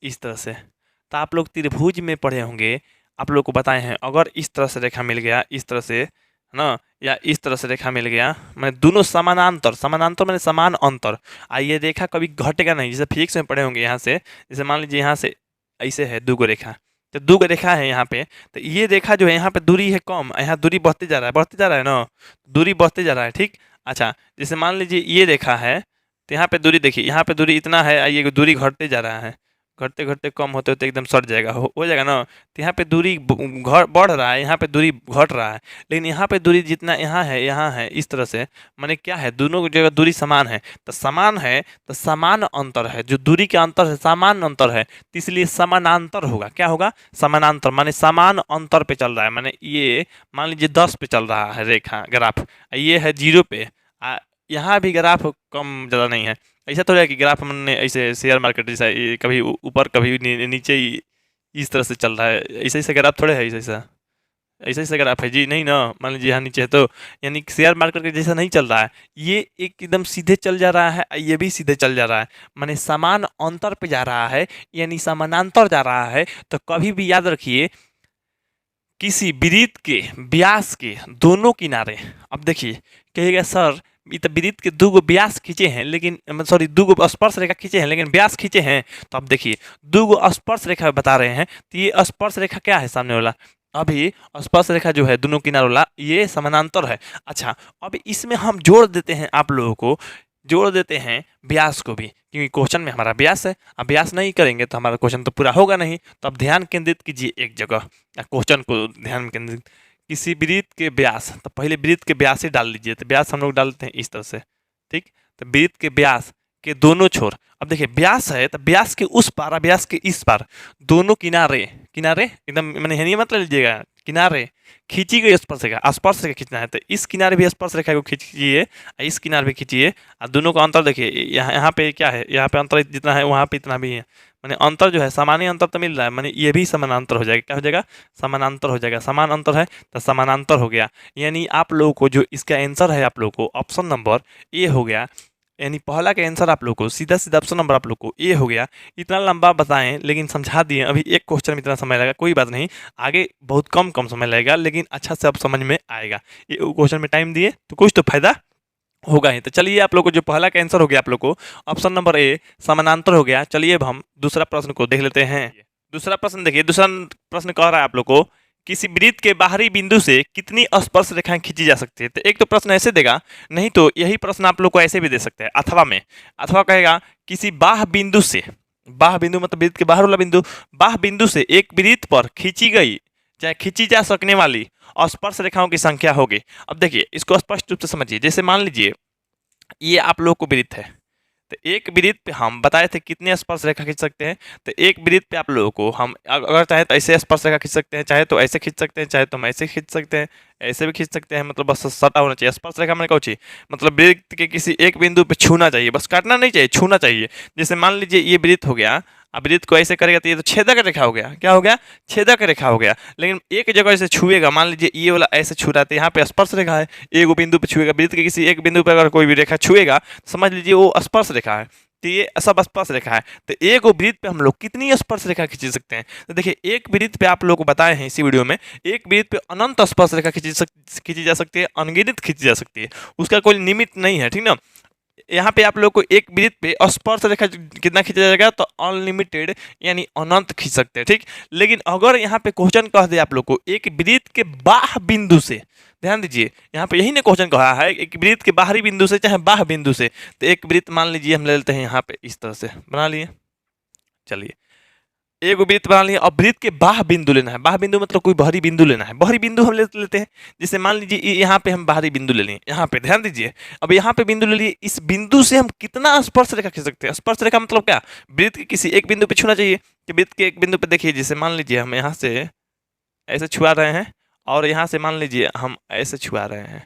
इस तरह से। तो आप लोग त्रिभुज में पढ़े होंगे, आप लोग को बताए हैं, अगर इस तरह से रेखा मिल गया, इस तरह से ना, या इस तरह से रेखा मिल गया, मैंने दोनों समानांतर, समानांतर मैंने समान अंतर, ये रेखा कभी घटेगा नहीं। जैसे फिजिक्स में पढ़े होंगे, यहाँ से जैसे मान लीजिए यहाँ से ऐसे है दो गो रेखा, तो दो गो रेखा है यहाँ पे, तो ये रेखा जो है यहाँ पे दूरी है कम, यहाँ दूरी बढ़ते जा रहा है, बढ़ते जा रहा है ना, दूरी बढ़ते जा रहा है। ठीक, अच्छा जैसे मान लीजिए ये रेखा है, तो यहाँ पे दूरी देखिए, यहाँ पे दूरी इतना है, ये दूरी घटते जा रहा है, घटते घटते कम होते होते एकदम सट जाएगा, हो जाएगा ना। तो यहाँ पे दूरी बढ़ रहा है, यहाँ पे दूरी घट रहा है, लेकिन यहाँ पे दूरी जितना यहाँ है इस तरह से, माने क्या है, दोनों जगह दूरी समान है। तो समान है तो समान अंतर है, जो दूरी के अंतर है समान अंतर है, तो इसलिए समानांतर होगा। क्या होगा, समानांतर, माने समान अंतर पे चल रहा है। माने ये मान लीजिए 10 पे चल रहा है रेखा ग्राफ, ये है 0 पे, यहाँ भी ग्राफ कम ज़्यादा नहीं है। ऐसा तो है कि ग्राफ हमने ऐसे शेयर मार्केट जैसा कभी ऊपर कभी नीचे ही इस तरह से चल रहा है, ऐसे ऐसे ग्राफ थोड़े है, ऐसा ऐसे ऐसे ग्राफ है जी, नहीं ना। मान लीजिए यहाँ नीचे है, तो यानी शेयर मार्केट के जैसा नहीं चल रहा है, ये एकदम सीधे चल जा रहा है, ये भी सीधे चल जा रहा है, माने समान अंतर पे जा रहा है, यानी समानांतर जा रहा है। तो कभी भी याद रखिए, किसी वृत्त के व्यास के दोनों किनारे, अब देखिए कहिएगा सर तो वृत्त के दो गो व्यास खींचे हैं, लेकिन सॉरी दो गो स्पर्श रेखा खींचे हैं लेकिन व्यास खींचे हैं। तो अब देखिए दो गो स्पर्श रेखा बता रहे हैं, तो ये स्पर्श रेखा क्या है, सामने वाला अभी स्पर्श रेखा जो है दोनों किनारों वाला, ये समानांतर है। अच्छा अब इसमें हम जोड़ देते हैं, आप लोगों को जोड़ देते हैं व्यास को भी, क्योंकि क्वेश्चन में हमारा व्यास है। अब व्यास नहीं करेंगे तो हमारा क्वेश्चन तो पूरा होगा नहीं। तो अब ध्यान केंद्रित कीजिए एक जगह, क्वेश्चन को ध्यान केंद्रित, किसी वृत्त के व्यास, तो पहले वृत्त के व्यास ही डाल लीजिए। तो व्यास हम लोग डालते हैं इस तरह से। ठीक, तो वृत्त के व्यास के दोनों छोर, अब देखिए व्यास है तो व्यास के उस पार, व्यास के इस पार, दोनों किनारे, किनारे एकदम मैंने है नहीं मतलब लीजिएगा, किनारे खींची गई स्पर्श रेखा, स्पर्श रेखा खींचना है तो इस किनारे भी स्पर्श रेखा को खींचिए, इस किनारे भी खींचिए, और दोनों का अंतर देखिए, यहाँ पे क्या है, यहाँ पे अंतर जितना है वहाँ पे इतना भी है, माने अंतर जो है सामान्य अंतर तो मिल रहा है, माने ये भी समानांतर हो जाएगा। क्या हो जाएगा? समानांतर हो जाएगा। समान अंतर है तो समानांतर हो गया। यानी आप लोगों को जो इसका आंसर है आप लोगों को ऑप्शन नंबर ए हो गया। यानी पहला का आंसर आप लोग को सीधा सीधा ऑप्शन नंबर आप लोग को ए हो गया। इतना लंबा बताएं लेकिन समझा दिए, अभी एक क्वेश्चन में इतना समय लगेगा, कोई बात नहीं, आगे बहुत कम कम समय लगेगा लेकिन अच्छा से अब समझ में आएगा। ये क्वेश्चन में टाइम दिए तो कुछ तो फायदा होगा ही। तो चलिए आप लोग को जो पहला का आंसर हो गया आप लोग को ऑप्शन नंबर ए समानांतर हो गया। चलिए अब हम दूसरा प्रश्न को देख लेते हैं। दूसरा प्रश्न देखिए, दूसरा प्रश्न कह रहा है आप लोग को किसी वृत्त के बाहरी बिंदु से कितनी स्पर्श रेखाएं खींची जा सकती है। तो एक तो प्रश्न ऐसे देगा, नहीं तो यही प्रश्न आप लोग को ऐसे भी दे सकते हैं अथवा में। अथवा कहेगा किसी बाह्य बिंदु से, बाह्य बिंदु मतलब वृत्त के बाहर वाला बिंदु, बाह्य बिंदु से एक वृत्त पर खींची गई चाहे खींची जा सकने वाली स्पर्श रेखाओं की संख्या होगी। अब देखिए इसको स्पष्ट रूप से समझिए। जैसे मान लीजिए ये आप लोग को वृत्त है, तो एक वृत्त पे हम बताए थे कितने स्पर्श रेखा खींच सकते हैं। तो एक वृत्त पे आप लोगों को हम अगर चाहे तो ऐसे स्पर्श रेखा खींच सकते हैं, चाहे तो ऐसे खींच सकते हैं, चाहे तो हम ऐसे खींच सकते हैं, ऐसे भी खींच सकते हैं। मतलब बस सटा होना चाहिए। स्पर्श रेखा मैंने कहा मतलब वृत्त के किसी एक बिंदु पे छूना चाहिए, बस काटना नहीं चाहिए, छूना चाहिए। जैसे मान लीजिए ये वृत्त हो गया, अब वृत्त को ऐसे करेगा तो ये तो छेदक रेखा हो गया। क्या हो गया? छेदक रेखा हो गया। लेकिन एक जगह से छुएगा, मान लीजिए ये वाला ऐसे छू रहा है तो यहाँ पे स्पर्श रेखा है, एक बिंदु पे छुएगा। वृत्त के किसी एक बिंदु पे अगर कोई भी रेखा छुएगा समझ लीजिए वो स्पर्श रेखा है। तो ये सब स्पर्श रेखा है। तो एक वृत्त पे हम लोग कितनी स्पर्श रेखा खींच सकते हैं? तो देखिए एक वृत्त पे आप लोग को बताए हैं इसी वीडियो में, एक वृत्त पे अनंत स्पर्श रेखा खींची जा सकती है, अनगिनत खींची जा सकती है, उसका कोई लिमिट नहीं है, ठीक ना। यहाँ पे आप लोग को एक वृत्त पे स्पर्श रेखा कितना खींचा जाएगा? तो अनलिमिटेड यानी अनंत खींच सकते हैं, ठीक। लेकिन अगर यहाँ पे क्वेश्चन कह दे आप लोग को एक वृत्त के बाह्य बिंदु से, ध्यान दीजिए यहाँ पे यही ना क्वेश्चन कहा है, एक वृत्त के बाहरी बिंदु से चाहे बाह्य बिंदु से। तो एक वृत्त मान लीजिए हम ले लेते हैं यहाँ पे इस तरह से बना लिए। चलिए एक वृत्त बना लिया, अब वृत्त के बाह्य बिंदु लेना है। बाह्य बिंदु मतलब कोई बाहरी बिंदु लेना है। बाहरी बिंदु हम लेते हैं, जैसे मान लीजिए यहाँ पे हम बाहरी बिंदु ले लिए, यहाँ पे ध्यान दीजिए। अब यहाँ पे बिंदु ले लिए, इस बिंदु से हम कितना स्पर्श रेखा खींच सकते हैं? स्पर्श रेखा मतलब क्या? वृत्त के किसी एक बिंदु पे छूना चाहिए। कि वृत्त के एक बिंदु पे देखिए, जैसे मान लीजिए हम यहाँ से ऐसे छुआ रहे हैं और यहाँ से मान लीजिए हम ऐसे छुआ रहे हैं,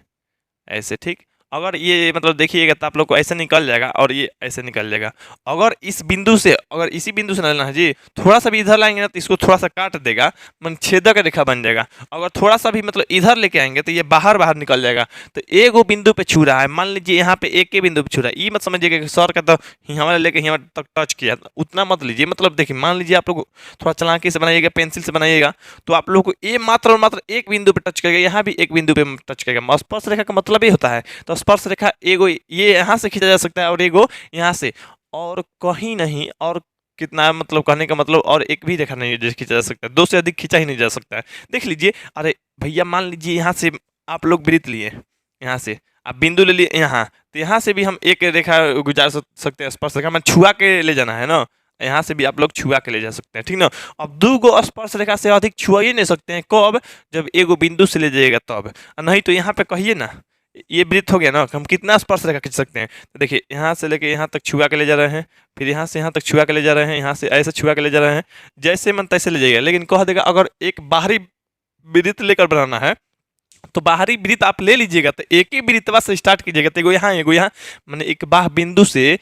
ऐसे, ठीक। अगर ये मतलब देखिएगा तो आप लोग को ऐसे निकल जाएगा और ये ऐसे निकल जाएगा। अगर इस बिंदु से, अगर इसी बिंदु से लेना है जी, थोड़ा सा भी इधर लाएंगे ना तो इसको थोड़ा सा काट देगा, मन छेदक रेखा बन जाएगा। अगर थोड़ा सा भी मतलब इधर लेके आएंगे तो ये बाहर बाहर निकल जाएगा। तो एक वो बिंदु पे छू रहा है, मान लीजिए यहाँ पे एक के बिंदु पे छू रहा है, ये मत समझिएगा कि सर का तो हमारे लेके यहाँ तक टच किया, उतना मत लीजिए। मतलब देखिए मान लीजिए आप लोग थोड़ा चालाकी से बनाइएगा, पेंसिल से बनाइएगा, तो आप लोग को ये मात्र और मात्र एक बिंदु पे टच करेगा, यहाँ भी एक बिंदु पे टच करेगा। स्पर्श रेखा का मतलब ये होता है। तो स्पर्श रेखा एगो ये यहाँ से खींचा जा सकता है और एगो यहाँ से, और कहीं नहीं। और कितना मतलब कहने का मतलब, और एक भी रेखा नहीं है खींचा जा सकता है, दो से अधिक खींचा ही नहीं जा सकता है। देख लीजिए, अरे भैया मान लीजिए यहाँ से आप लोग वृत्त लिए, यहाँ से आप बिंदु ले लिए यहाँ, तो यहाँ से भी हम एक रेखा गुजार सकते हैं। स्पर्श रेखा में छुआ के ले जाना है ना, यहाँ से भी आप लोग छुआ के ले जा सकते हैं, ठीक ना। अब दो गो स्पर्श रेखा से अधिक छुआ ही नहीं सकते हैं, कब? जब एगो बिंदु से ले जाइएगा तब। नहीं तो यहाँ पे कहिए ना, ये वृत्त हो गया ना, हम कितना स्पर्श रेखा खींच सकते हैं? तो देखिए यहाँ से लेके यहाँ तक छुआ के ले जा रहे हैं, फिर यहाँ से यहाँ तक छुआ के ले जा रहे हैं, यहाँ से ऐसे छुआ के ले जा रहे हैं, जैसे मन तैसे ले जाइएगा। लेकिन कह देगा अगर एक बाहरी वृत्त लेकर बनाना है तो बाहरी वृत्त आप ले लीजिएगा, तो एक ही वृत्तवा से स्टार्ट कीजिएगा। तो एगो यहाँ मैंने एक बाह्य बिंदु से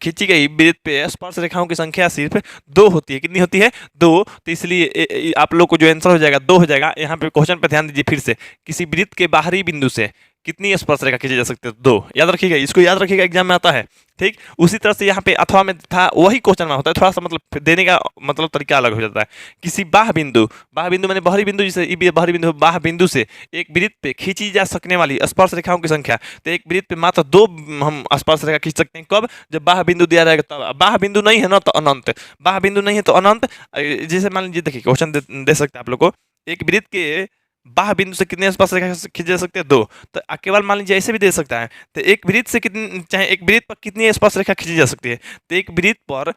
खींची गई वृत्त पे स्पर्श रेखाओं की संख्या सिर्फ 2 होती है। कितनी होती है? 2। तो इसलिए आप लोग को जो आंसर हो जाएगा 2 हो जाएगा। यहाँ पे क्वेश्चन पे ध्यान दीजिए फिर से, किसी वृत्त के बाहरी बिंदु से कितनी स्पर्श रेखा खींची जा सकती है? 2। याद रखिएगा, इसको याद रखिएगा, एग्जाम में आता है, ठीक। उसी तरह से यहाँ पे अथवा में था, वही क्वेश्चन में होता है, थोड़ा सा मतलब देने का मतलब तरीका अलग हो जाता है। किसी बाह्य बिंदु मैंने बाहरी बिंदु, जैसे बाहरी बिंदु, बाह्य बिंदु से एक वृत्त पे खींची जा सकने वाली स्पर्श रेखाओं की संख्या। तो एक वृत्त पे मात्र 2 हम स्पर्श रेखा खींच सकते हैं, कब? जब बाह्य बिंदु दिया रहेगा तब। बाह्य बिंदु नहीं है ना तो अनंत, बाह्य बिंदु नहीं है तो अनंत। जैसे मान लीजिए देखिए क्वेश्चन दे सकते हैं आप लोग को, एक वृत्त के बाह्य बिंदु से कितने स्पर्श रेखा खींचे जा सकते हैं? 2। तो केवल मान लीजिए ऐसे भी दे सकता है, तो एक वृत्त से कितनी, चाहे एक वृत्त पर कितनी स्पर्श रेखा खींची जा सकती है? तो एक वृत्त पर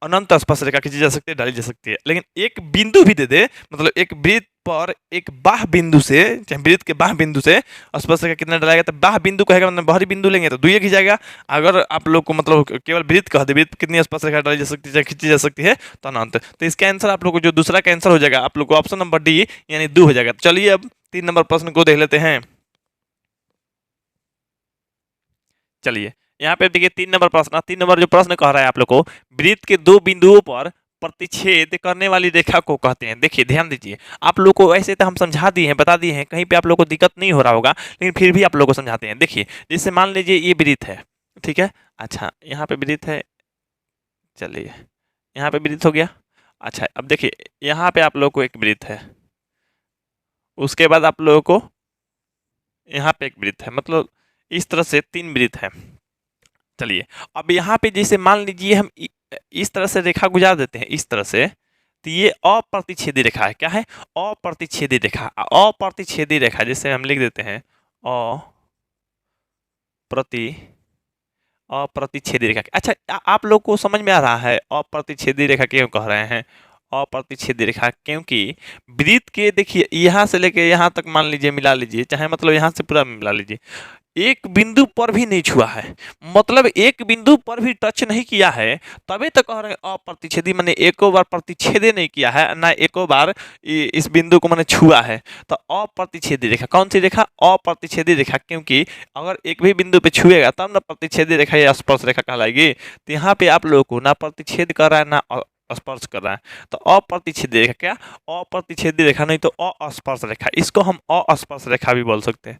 अनंत स्पर्श रेखा खींची जा सकती है, डाली जा सकती है। लेकिन एक बिंदु भी दे दे, मतलब एक वृत्त पर एक बाह्य बिंदु से, चाहे वृत्त के बाह्य बिंदु से स्पर्श रेखा कितना डालेगा? तो बाह्य बिंदु कहेगा मतलब बाहरी बिंदु लेंगे तो 2 खींचाएगा। अगर आप लोग को मतलब केवल वृत्त कह दे, वृत्त कितनी स्पर्श रेखा डाली जा सकती है, खींची जा सकती है, तो अनंत। तो इसका आंसर आप लोग को जो दूसरा का आंसर हो जाएगा आप लोग को ऑप्शन नंबर डी यानी 2 हो जाएगा। तो चलिए अब 3 नंबर प्रश्न को देख लेते हैं। चलिए यहाँ पे देखिए 3 नंबर प्रश्न, 3 नंबर जो प्रश्न कह रहा है आप लोग को, वृत्त के दो बिंदुओं पर प्रतिच्छेद करने वाली रेखा को कहते हैं। देखिए ध्यान दीजिए, आप लोग को ऐसे तो हम समझा दिए हैं, बता दिए हैं, कहीं पे आप लोग को दिक्कत नहीं हो रहा होगा, लेकिन फिर भी आप लोग को समझाते हैं। देखिए जैसे मान लीजिए ये वृत्त है, ठीक है, अच्छा यहाँ पे वृत्त है, चलिए यहाँ पे वृत्त हो गया। अच्छा अब देखिए यहाँ पे आप लोग को एक वृत्त है, उसके बाद आप लोगों को यहाँ पे एक वृत्त है, मतलब इस तरह से 3 वृत्त है। चलिए अब यहाँ पे जैसे मान लीजिए हम इस तरह से रेखा गुजार देते हैं, इस तरह से, तो ये अप्रतिच्छेदी रेखा है। क्या है? अप्रतिच्छेदी रेखा। अप्रतिच्छेदी रेखा जैसे हम लिख देते हैं अप्रतिच्छेदी रेखा। अच्छा आप लोग को समझ में आ रहा है अप्रतिच्छेदी रेखा क्यों कह रहे हैं? अप्रतिच्छेदी रेखा क्योंकि वृत्त के देखिए यहाँ से लेके यहाँ तक मान लीजिए मिला लीजिए, चाहे मतलब यहाँ से पूरा मिला लीजिए, एक बिंदु पर भी नहीं छुआ है, मतलब एक बिंदु पर भी टच नहीं किया है, तभी तो कह रहे हैं अप्रतिच्छेदी, मैंने एको बार प्रतिच्छेदे नहीं किया है ना, एको बार इस बिंदु को मैंने छुआ है। तो अप्रतिच्छेदी रेखा कौन सी रेखा? अप्रतिच्छेदी रेखा, क्योंकि अगर एक भी बिंदु पे छुएगा तब ना प्रतिच्छेदी रेखा या स्पर्श रेखा कहलाएगी। तो यहाँ पे आप लोगों को ना प्रतिच्छेद कर रहा है ना स्पर्श कर रहा है, तो अप्रतिच्छेदी रेखा। क्या? अप्रतिच्छेदी रेखा नहीं तो अस्पर्श रेखा, इसको हम अस्पर्श रेखा भी बोल सकते हैं,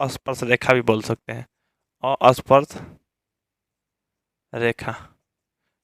अस्पर्श रेखा भी बोल सकते हैं, अस्पर्श रेखा।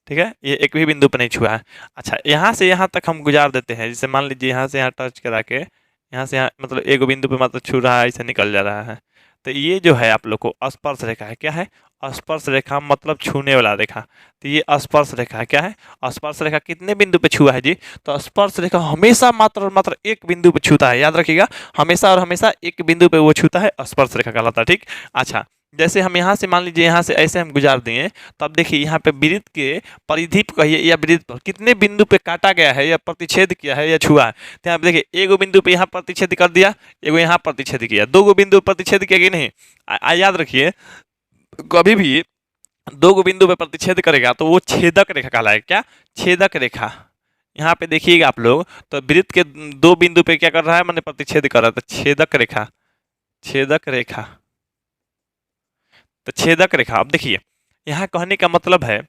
ठीक है, ये एक भी बिंदु पर नहीं छुआ है। अच्छा यहाँ से यहाँ तक हम गुजार देते हैं, जैसे मान लीजिए यहाँ से यहाँ टच करा के यहाँ से यहाँ मतलब एक बिंदु पे मात्र छू रहा है, ऐसे निकल जा रहा है, तो ये जो है आप लोग को स्पर्श रेखा है। क्या है? स्पर्श रेखा, मतलब छूने वाला रेखा। तो ये स्पर्श रेखा है। क्या है? स्पर्श रेखा कितने बिंदु पे छुआ है जी? तो स्पर्श रेखा हमेशा मात्र और मात्र एक बिंदु पे छूता है, याद रखिएगा, हमेशा और हमेशा एक बिंदु पे वो छूता है, स्पर्श रेखा कहलाता है। ठीक, अच्छा जैसे हम यहाँ से मान लीजिए यहाँ से ऐसे हम गुजार दिए, तो अब देखिए यहाँ पे वृत्त के परिधि पे कहिए या वृत्त पर कितने बिंदु पे काटा गया है या प्रतिच्छेद किया है या छुआ है। तो यहाँ पे देखिए एगो बिंदु पे यहाँ प्रतिच्छेद कर दिया, एगो यहाँ प्रतिच्छेद किया, 2 बिंदु प्रतिच्छेद किया कि नहीं? याद रखिए कभी भी 2 बिंदु पे प्रतिच्छेद करेगा तो वो छेदक रेखा कहलाएगा। क्या? छेदक रेखा। यहाँ पे देखिएगा आप लोग, तो वृत्त के 2 बिंदु पे क्या कर रहा है? मैंने प्रतिच्छेद कर रहा है, तो छेदक रेखा, छेदक रेखा, तो छेदक रेखा। अब देखिए यहाँ कहने का मतलब है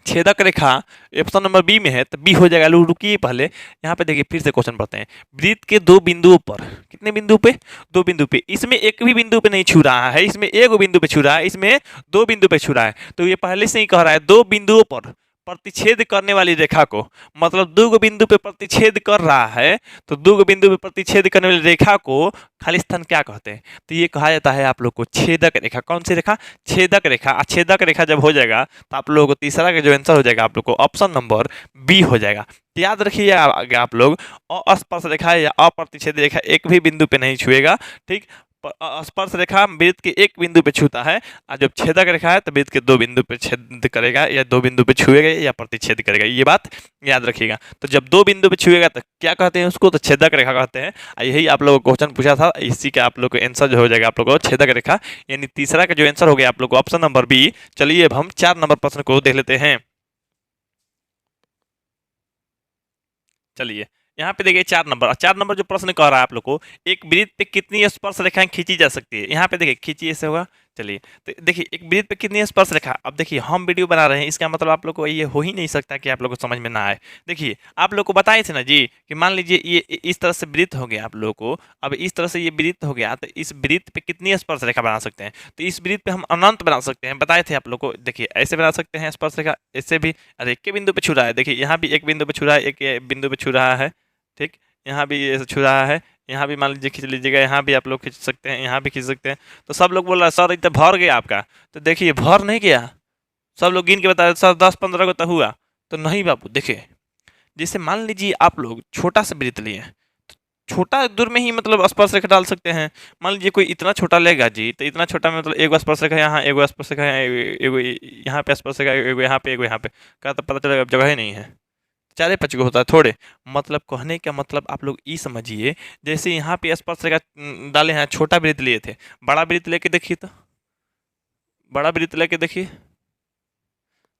छेदक रेखा ऑप्शन नंबर बी में है, तो बी हो जाएगा। रुकिए पहले यहाँ पे देखिए, फिर से क्वेश्चन पढ़ते हैं। वृत्त के 2 बिंदुओं पर, कितने बिंदु पे? 2 बिंदु पे, इसमें एक भी बिंदु पे नहीं छू रहा है, इसमें एक बिंदु पे छू रहा है, इसमें 2 बिंदु पे छू रहा है, तो ये पहले से ही कह रहा है 2 बिंदुओं पर प्रतिच्छेद करने वाली रेखा को, मतलब 2 बिंदु पे प्रतिच्छेद कर रहा है, तो 2 बिंदु पे प्रतिच्छेद करने वाली रेखा को खाली स्थान क्या कहते हैं? तो ये कहा जाता है आप लोग को छेदक रेखा। कौन सी रेखा? छेदक रेखा। छेदक रेखा जब हो जाएगा तो आप लोगों को तीसरा का जो आंसर हो जाएगा आप लोग को ऑप्शन नंबर बी हो जाएगा। याद रखिए आप लोग, अस्पर्श रेखा या अप्रतिच्छेद रेखा एक भी बिंदु पे नहीं छुएगा। ठीक, स्पर्श रेखा वृत्त के एक बिंदु पे छूता है, और जब छेदक रेखा है तो वृत्त के 2 बिंदु पे छेद करेगा या 2 बिंदु पे छुएगा या प्रतिच्छेद करेगा, ये बात याद रखिएगा। तो जब 2 बिंदु पे छुएगा तो क्या कहते हैं उसको? तो छेदक रेखा कहते हैं। यही आप लोगों को क्वेश्चन पूछा था, इसी का आप लोग को आंसर जो हो जाएगा आप लोग को छेदक रेखा, यानी तीसरा का जो आंसर हो गया आप लोग को ऑप्शन नंबर बी। चलिए अब हम 4 नंबर प्रश्न को देख लेते हैं। चलिए यहाँ पे देखिए 4 नंबर जो प्रश्न कह रहा है आप लोग को, एक वृत्त पे कितनी स्पर्श रेखाएं खींची जा सकती है? यहाँ पे देखिए खींची ऐसे होगा। चलिए तो देखिए एक वृत्त पे कितनी स्पर्श रेखा, अब देखिए हम वीडियो बना रहे हैं, इसका मतलब आप लोग को ये हो ही नहीं सकता कि आप लोग को समझ में ना आए। देखिए आप लोग को बताए थे ना जी कि मान लीजिए ये इस तरह से वृत्त हो गया आप लोग को, अब इस तरह से ये वृत्त हो गया, तो इस वृत्त पे कितनी स्पर्श रेखा बना सकते हैं? तो इस वृत्त पे हम अनंत बना सकते हैं, बताए थे आप लोग को। देखिए ऐसे बना सकते हैं स्पर्श रेखा, ऐसे भी, अरे एक के बिंदु पे छू रहा है, देखिए यहाँ भी एक बिंदु पे छू रहा है, एक बिंदु पे छू रहा है, ठीक, यहाँ भी ऐसे छू रहा है, यहाँ भी मान लीजिए खींच लीजिएगा, यहाँ भी आप लोग खींच सकते हैं, यहाँ भी खींच सकते हैं। तो सब लोग बोल रहा है सर इतना भर गया आपका, तो देखिए भर नहीं गया, सब लोग गिन के बता रहे सर 10-15 को तो हुआ, तो नहीं बाबू। देखिए जैसे मान लीजिए आप लोग छोटा सा वृत्त लिए, तो छोटा दूर में ही मतलब स्पर्श रेखा डाल सकते हैं। मान लीजिए कोई इतना छोटा लेगा जी, तो इतना छोटा में मतलब एगो स्पर्श रेखा यहाँ, एगो स्पर्श रेखा यहाँ, एगो यहाँ पे स्पर्श रेखा, एगो यहाँ पे, एगो यहाँ पे, क्या तो पता चलेगा जगह ही नहीं है, 4-5 को होता है थोड़े। मतलब कहने का मतलब आप लोग ये समझिए, जैसे यहाँ पे स्पर्श रेखा डाले हैं, छोटा वृत्त लिए थे, बड़ा वृत्त लेके देखिए, तो बड़ा वृत्त लेके देखिए,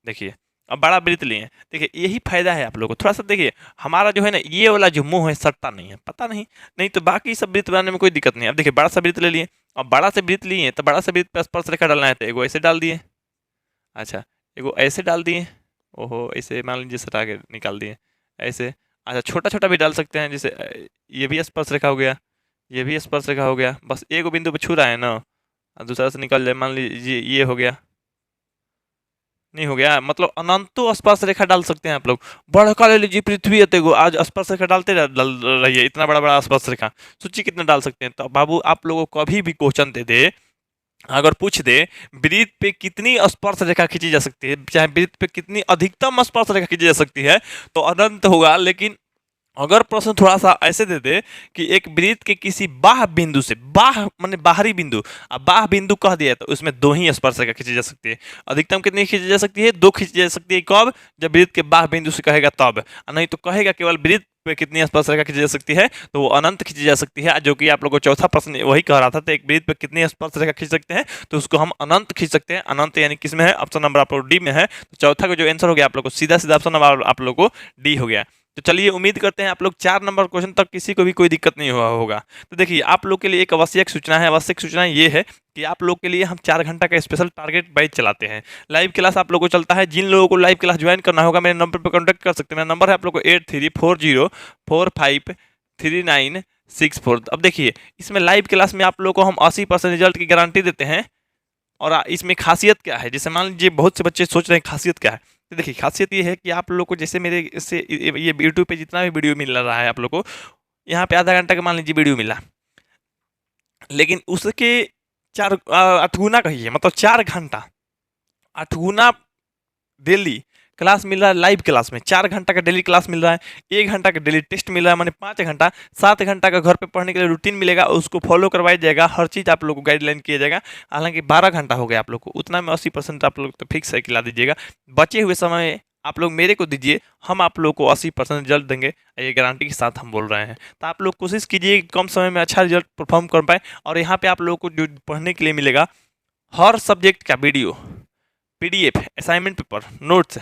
देखिए अब बड़ा वृत्त लिए। देखिए यही फायदा है आप लोगों को। थोड़ा सा देखिए हमारा जो है ना ये वाला जो मुंह है सटता नहीं है, पता नहीं, नहीं तो बाकी सब वृत्त बनाने में कोई दिक्कत नहीं है। अब देखिए बड़ा सा वृत्त ले लिए, अब बड़ा से वृत्त लिए तो बड़ा से वृत्त पे स्पर्श रेखा डालना है तो एगो ऐसे डाल दिए, अच्छा एगो ऐसे डाल दिए, ओहो ऐसे मान लीजिए सटा के निकाल दिए ऐसे। अच्छा छोटा छोटा भी डाल सकते हैं, जैसे ये भी स्पर्श रेखा हो गया, ये भी स्पर्श रेखा हो गया, बस एक बिंदु पे छू रहा है ना और दूसरा से निकल जाए, मान लीजिए ये हो गया, नहीं हो गया, मतलब अनंतो स्पर्श रेखा डाल सकते हैं आप लोग। बड़का ले लीजिए पृथ्वी है को आज स्पर्श रेखा डालते डाल रहिए, इतना बड़ा बड़ा स्पर्श रेखा सोचिए कितना डाल सकते हैं। तो बाबू आप लोगों को कभी भी क्वेश्चन दे दे, अगर पूछ दे वृत्त पे कितनी स्पर्श रेखा खींची जा सकती है, चाहे वृत्त पे कितनी अधिकतम स्पर्श रेखा खींची जा सकती है, तो अनंत होगा। लेकिन अगर प्रश्न थोड़ा सा ऐसे दे दे कि एक वृत्त के किसी बाह्य बिंदु से, बाह्य माने बाहरी बिंदु, अब बाह्य बिंदु कह दिया तो उसमें दो ही स्पर्श रेखा खींची जा सकती है। अधिकतम कितनी खींची जा सकती है? दो खींची जा सकती है। कब? जब वृत्त के बाह्य बिंदु से कहेगा तब, नहीं तो कहेगा केवल वृत्त पे कितनी स्पर्श रेखा खींची जा सकती है तो वो अनंत खींची जा सकती है। जो कि आप लोगों को चौथा प्रश्न वही कह रहा था, तो एक वृत्त पे कितनी स्पर्श रेखा खींच सकते हैं तो उसको हम अनंत खींच सकते हैं। अनंत यानी किसमें है? ऑप्शन नंबर आप लोग डी में है। तो चौथा का जो आंसर हो गया आप लोग को सीधा सीधा ऑप्शन नंबर आप लोग को डी हो गया। तो चलिए उम्मीद करते हैं आप लोग 4 नंबर क्वेश्चन तक किसी को भी कोई दिक्कत नहीं हुआ होगा। तो देखिए आप लोग के लिए एक आवश्यक सूचना ये है कि आप लोग के लिए हम 4 घंटा का स्पेशल टारगेट बैच चलाते हैं। लाइव क्लास आप लोगों को चलता है, जिन लोगों को लाइव क्लास ज्वाइन करना होगा मेरे नंबर पर कॉन्टैक्ट कर सकते हैं। मेरा नंबर है आप लोग को 8340453964। अब देखिए इसमें लाइव क्लास में आप लोग को हम 80% रिजल्ट की गारंटी देते हैं। और इसमें खासियत क्या है, जैसे मान लीजिए बहुत से बच्चे सोच रहे हैं खासियत क्या है, तो देखिए खासियत ये है कि आप लोग को जैसे मेरे से ये यूट्यूब पे जितना भी वीडियो मिल रहा है आप लोग को, यहाँ पे आधा घंटा का मान लीजिए वीडियो मिला, लेकिन उसके 8 गुना कहिए, मतलब 4 घंटा 8 गुना डेली क्लास मिल रहा है। लाइव क्लास में 4 घंटा का डेली क्लास मिल रहा है, 1 घंटा का डेली टेस्ट मिल रहा है, माने 5 घंटा, 7 घंटा का घर पे पढ़ने के लिए रूटीन मिलेगा, उसको फॉलो करवाया जाएगा, हर चीज़ आप लोग को गाइडलाइन किया जाएगा। हालांकि 12 घंटा हो गया आप लोग को, उतना में 80% आप लोग तो फिक्स है खिला दीजिएगा। बचे हुए समय आप लोग मेरे को दीजिए, हम आप लोग को 80% रिजल्ट देंगे, ये गारंटी के साथ हम बोल रहे हैं। तो आप लोग कोशिश कीजिए कम समय में अच्छा रिजल्ट परफॉर्म कर पाए। और यहाँ पे आप लोग को जो पढ़ने के लिए मिलेगा, हर सब्जेक्ट का video, PDF, assignment paper, notes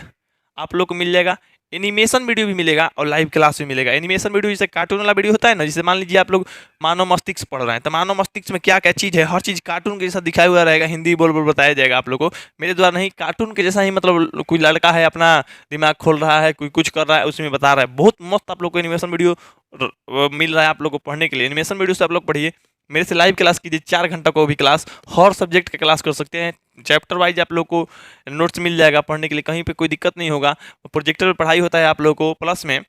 आप लोग को मिल जाएगा। एनिमेशन वीडियो भी मिलेगा और लाइव क्लास भी मिलेगा। एनिमेशन वीडियो जैसे कार्टून वाला वीडियो होता है ना, जैसे मान लीजिए आप लोग मानव मस्तिष्क पढ़ रहे हैं, तो मानव मस्तिष्क में क्या क्या चीज़ है, हर चीज़ कार्टून के जैसा दिखाया हुआ रहेगा, हिंदी बोल बोल बताया जाएगा आप लोग को मेरे द्वारा। नहीं, कार्टून के जैसा ही, मतलब कोई लड़का है अपना दिमाग खोल रहा है, कोई कुछ कर रहा है, उसमें बता रहा है। बहुत मस्त आप लोग को एनिमेशन वीडियो मिल रहा है आप लोग को पढ़ने के लिए। एनिमेशन वीडियो से आप लोग पढ़िए, मेरे से लाइव क्लास कीजिए, 4 घंटा को भी क्लास, हर सब्जेक्ट का क्लास कर सकते हैं। चैप्टर वाइज आप लोग को नोट्स मिल जाएगा पढ़ने के लिए, कहीं पे कोई दिक्कत नहीं होगा। प्रोजेक्टर पर पढ़ाई होता है आप लोग को, प्लस में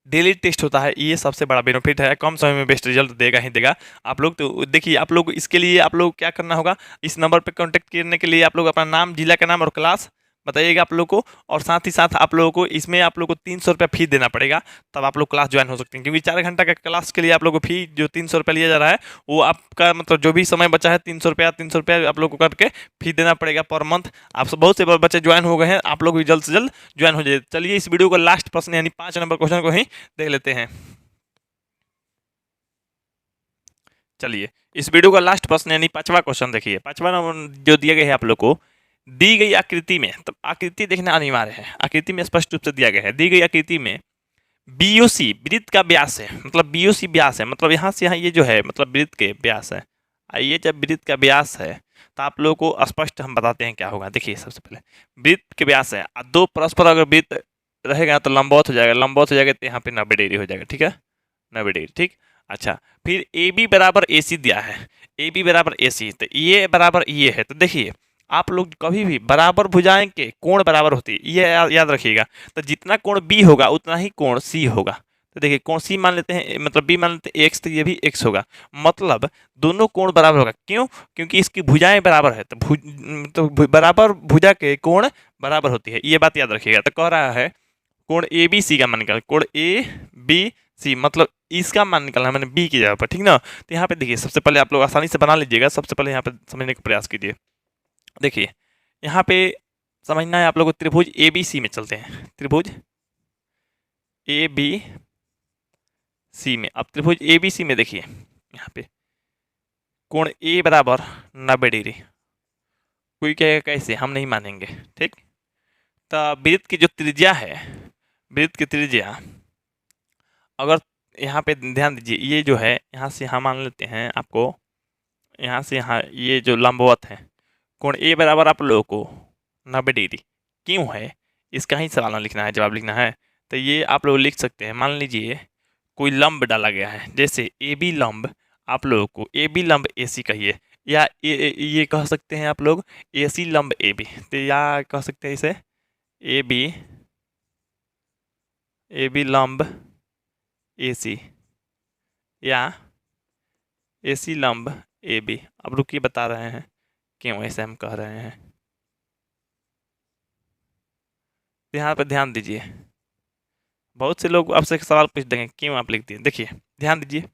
डेली टेस्ट होता है। ये सबसे बड़ा बेनिफिट है, कम समय में बेस्ट रिजल्ट देगा ही देगा आप लोग। तो देखिए आप लोग इसके लिए आप लोग क्या करना होगा, इस नंबर पर कॉन्टैक्ट करने के लिए आप लोग अपना नाम, जिला का नाम और क्लास बताइएगा आप लोग को। और साथ ही साथ आप लोगों को इसमें आप लोग को 300 रुपया फी देना पड़ेगा, तब आप लोग क्लास ज्वाइन हो सकते हैं। क्योंकि 4 घंटा का क्लास के लिए आप लोग को फी जो 300 रुपया लिया जा रहा है, वो आपका मतलब जो भी समय बचा है 300 रुपया आप लोग को करके फी देना पड़ेगा पर मंथ। आप सब बहुत से बच्चे ज्वाइन हो गए हैं, आप लोग भी जल्द से जल्द ज्वाइन हो जाए। चलिए इस वीडियो का लास्ट प्रश्न यानी 5 नंबर क्वेश्चन को ही देख लेते हैं। चलिए इस वीडियो का लास्ट प्रश्न यानी 5वां क्वेश्चन देखिए। 5वां नंबर जो दिया गया है आप लोग को, दी गई आकृति में, तो आकृति देखना अनिवार्य है, आकृति में स्पष्ट रूप से दिया गया है, दी गई आकृति में BOC वृत्त का व्यास है, मतलब BOC व्यास है, मतलब यहाँ से यहाँ ये जो है मतलब वृत्त के व्यास है। ये जब वृत्त का व्यास है तो आप लोगों को स्पष्ट हम बताते हैं क्या होगा। देखिए सबसे पहले वृत्त के व्यास है, दो परस्पर अगर वृत्त रहेगा तो लंबवत हो जाएगा, लंबवत हो जाएगा तो यहाँ पे 90 डिग्री हो जाएगा, ठीक है, 90 डिग्री, ठीक। अच्छा फिर AB बराबर AC दिया है, AB बराबर AC, तो ये बराबर ये है। तो देखिए आप लोग कभी भी बराबर भुजाएं के कोण बराबर होती है, ये याद रखिएगा। तो जितना कोण B होगा उतना ही कोण C होगा। तो देखिए कोण C मान लेते हैं, मतलब B मान लेते हैं X, तो ये भी X होगा, मतलब दोनों कोण बराबर होगा। क्यों? क्योंकि इसकी भुजाएं बराबर है, तो बराबर भुजा के कोण बराबर होती है, ये बात याद रखिएगा। तो कह रहा है कोण ABC का मान निकाल, कोण ABC मतलब इसका मान निकालना है मैंने B की जगह पर, ठीक ना। तो यहाँ पे देखिए सबसे पहले आप लोग आसानी से बना लीजिएगा, सबसे पहले यहाँ पे समझने का प्रयास कीजिए। देखिए यहाँ पे समझना है आप लोग को, त्रिभुज ABC में चलते हैं, त्रिभुज ABC में। अब त्रिभुज ABC में देखिए यहाँ पे कोण A बराबर 90 डिग्री, कोई कहेगा कैसे, हम नहीं मानेंगे, ठीक। तो वृत्त की जो त्रिज्या है, वृत्त की त्रिज्या, अगर यहाँ पे ध्यान दीजिए, ये जो है यहाँ से यहाँ मान लेते हैं आपको, यहाँ से यहाँ ये जो लंबवत है कोण ए बराबर आप लोगों को 90 डिग्री क्यों है, इसका ही सवाल लिखना है, जवाब लिखना है। तो ये आप लोग लिख सकते हैं, मान लीजिए कोई लंब डाला गया है, जैसे ए बी लंब, आप लोगों को ए बी लंब ए सी कहिए, या ये कह सकते हैं आप लोग ए सी लंब ए बी, तो या कह सकते हैं इसे ए बी लंब ए सी, या ए सी लंब ए बी। अब रुकिए बता रहे हैं क्यों ऐसे हम कह रहे हैं, यहाँ पर ध्यान दीजिए, बहुत से लोग आपसे सवाल पूछ देंगे क्यों आप लिख दिए। देखिए ध्यान दीजिए,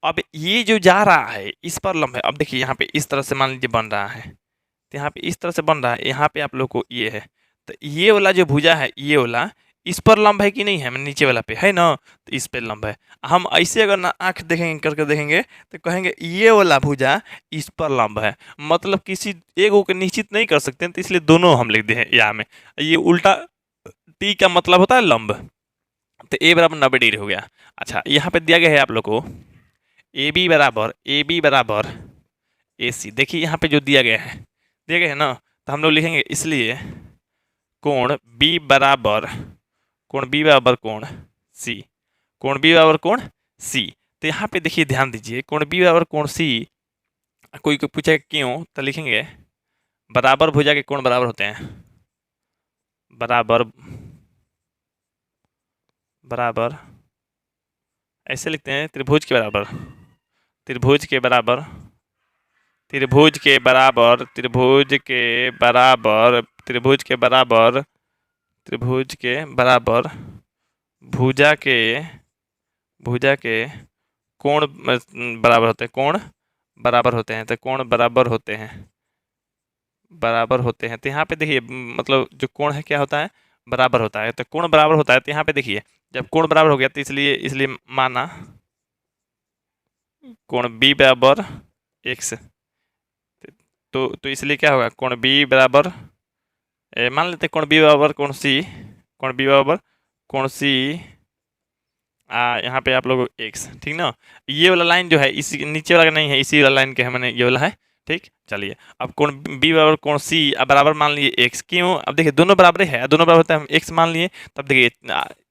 अब ये जो जा रहा है इस पर लंब है, अब देखिए यहाँ पे इस तरह से मान लीजिए बन रहा है, तो यहाँ पे इस तरह से बन रहा है, यहाँ पे आप लोग को ये है, तो ये वाला जो भुजा है ये वाला इस पर लंब है कि नहीं है, नीचे वाला पे है ना, तो इस पे लंब है। हम ऐसे अगर ना आंख देखेंगे करके देखेंगे तो कहेंगे ये वाला भुजा इस पर लंब है, मतलब किसी एक को निश्चित नहीं कर सकते, तो इसलिए दोनों हम लिख दे हैं यहाँ में। ये उल्टा टी का मतलब होता है लंब, तो ए बराबर 90 डिग्री हो गया। अच्छा यहाँ पे दिया गया है आप लोग को ए बी बराबर ए सी, देखिए यहाँ पे जो दिया गया है ना, तो हम लोग लिखेंगे इसलिए कोण बी बराबर कोण सी, कोण बी बराबर कोण सी। तो यहाँ पे देखिए ध्यान दीजिए, कोण बी बराबर कोण सी, कोई पूछेगा क्यों, तो लिखेंगे बराबर भुजा के कोण बराबर होते हैं, बराबर ऐसे लिखते हैं त्रिभुज के बराबर, त्रिभुज के बराबर भुजा के कोण बराबर होते हैं, कोण बराबर होते हैं, तो कोण बराबर होते हैं। तो यहाँ पे देखिए मतलब जो कोण है क्या होता है, बराबर होता है, तो कोण बराबर होता है। तो यहाँ पे देखिए जब कोण बराबर हो गया तो इसलिए माना कोण बी बराबर एक्स, तो इसलिए क्या होगा, कोण बी बराबर मान लेते हैं कोण बी बराबर कोण सी यहाँ पे आप लोग एक्स, ठीक ना। ये वाला लाइन जो है इसी नीचे वाला नहीं है, इसी वाला लाइन के मैंने ये वाला है, ठीक। चलिए अब कोण बी बराबर कोण सी बराबर मान लिए एक्स, क्यों, अब देखिए दोनों बराबर है, दोनों बराबर होता है, हम एक्स मान लिए। तब देखिए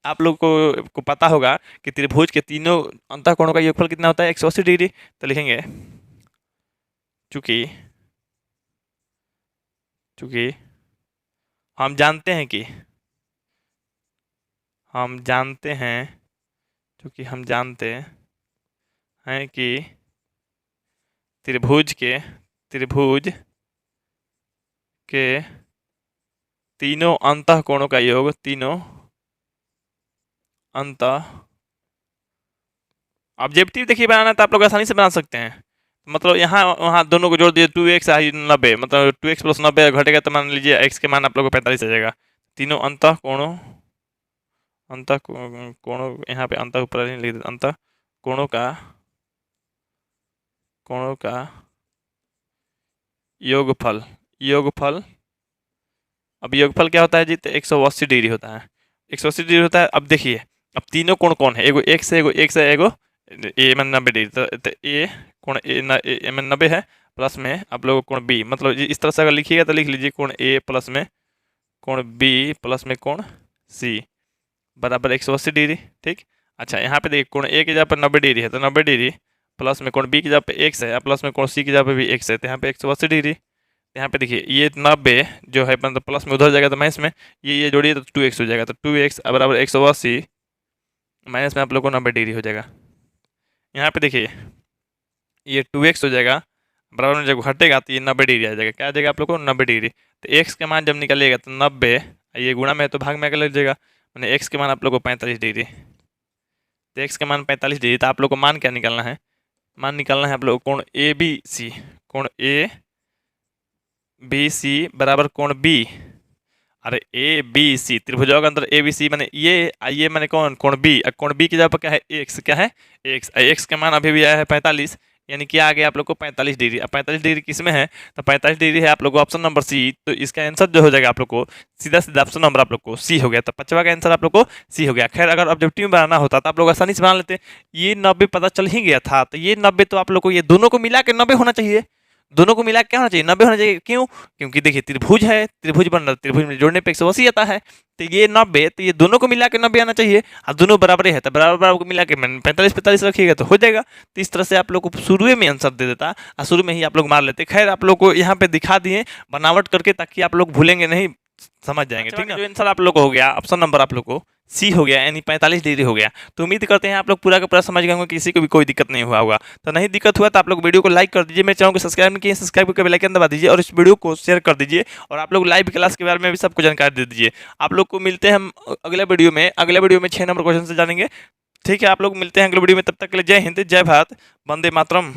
आप लोग को पता होगा कि त्रिभुज के तीनों अंतःकोणों का योगफल कितना होता है, 180 डिग्री। तो लिखेंगे चूंकि हम जानते हैं कि त्रिभुज के तीनों अंतःकोणों का योग, ऑब्जेक्टिव देखिए बनाना तो आप लोग आसानी से बना सकते हैं, मतलब यहाँ वहाँ दोनों को जोड़ दिए 2x 90, मतलब 2x + 90 घटेगा तो मान लीजिए x के मान आप लोग को 45 आ जाएगा। तीनों अंतःकोणों यहाँ पे अंतः ऊपर नहीं लिख देते, अंतःकोणों का योगफल। अब योगफल क्या होता है जी, तो 180 डिग्री होता है, 180 डिग्री होता है। अब देखिए अब तीनों कोण कौन है, एगो x है, एगो ए में 90 डिग्री, तो ए कोण ए में 90 है, प्लस में आप लोग कोण बी, मतलब इस तरह से अगर लिखिएगा तो लिख लीजिए कोण ए प्लस में कोण बी प्लस में कोण सी बराबर 180 डिग्री, ठीक। अच्छा यहाँ पे देखिए कोण ए की जगह पर 90 डिग्री है, तो 90 डिग्री प्लस में कोण बी की जगह पे x है, प्लस में कोण सी की जगह पे भी x है, तो यहाँ पे 180 डिग्री। यहाँ पे देखिए ये 90 जो है मतलब प्लस में उधर जाएगा तो माइनस में ये जोड़िए तो 2x हो जाएगा, तो 2x बराबर 180 माइनस में आप लोग को 90 डिग्री हो जाएगा। यहाँ पे देखिए ये 2x हो जाएगा, बराबर में जब घटेगा तो ये 90 डिग्री आ जाएगा, क्या आ जाएगा आप लोग को 90 डिग्री। तो x के मान जब निकलेगा तो 90, ये गुणा में तो भाग में लग जाएगा, मैंने x के मान आप लोग को 45 डिग्री, तो x के मान 45 डिग्री। तो आप लोग को मान क्या निकालना है, मान निकालना है आप लोग कोण ए बी सी, कोण ए बी सी बराबर कोण बी, अरे ए बी सी त्रिभुजों के अंदर ए बी सी मैंने ये मैंने कोण बी, कोण बी की जगह पर क्या है एक्स, क्या है एक्स, एक्स का मान अभी भी आया है 45, यानी कि आ गया आप लोग को 45 डिग्री। अब 45 डिग्री किस में है, तो 45 डिग्री है आप लोग को ऑप्शन नंबर सी। तो इसका आंसर जो हो जाएगा आप लोग को सीधा सीधा ऑप्शन नंबर आप लोग को सी हो गया। तो पांचवा का आंसर आप लोग को सी हो गया। खैर अगर ऑब्जेक्टिव में बनाना होता तो आप लोग आसानी से बना लेते। ये 90 पता चल ही गया था, तो ये 90 तो आप लोग को ये दोनों को मिला के 90 होना चाहिए। दोनों को मिला के क्या होना चाहिए, 90 होना चाहिए। क्यों, क्योंकि देखिए त्रिभुज है, त्रिभुज बन रहा है, त्रिभुज में जोड़ने पे 180 आता है। तो ये 90, तो ये दोनों को मिला के 90 आना चाहिए। और दोनों बराबर है, तो बराबर बराबर को मिला के 45 रखिएगा तो हो जाएगा। तो इस तरह से आप लोग को शुरू में आंसर दे देता और शुरू में ही आप लोग मार लेते। खैर आप लोग को यहाँ पे दिखा दिए बनावट करके, ताकि आप लोग भूलेंगे नहीं, समझ जाएंगे। ठीक है, जो आंसर आप लोग को हो गया ऑप्शन नंबर आप लोग को सी हो गया, यानी 45 डिग्री हो गया। तो उम्मीद करते हैं आप लोग पूरा का पूरा समझ गए होंगे, किसी को भी कोई दिक्कत नहीं हुआ होगा। तो नहीं दिक्कत हुआ तो आप लोग वीडियो को लाइक कर दीजिए, मेरे चैनल को सब्सक्राइब नहीं किए सब्सक्राइब करके बेल आइकन दबा दीजिए और इस वीडियो को शेयर कर दीजिए। और आप लोग लाइव क्लास के बारे में भी सबको जानकारी दे दीजिए। आप लोग को मिलते हैं हम अगले वीडियो में। अगले वीडियो में 6 नंबर क्वेश्चन से जानेंगे। ठीक है, आप लोग मिलते हैं अगले वीडियो में। तब तक के लिए जय हिंद, जय भारत, वंदे मातरम।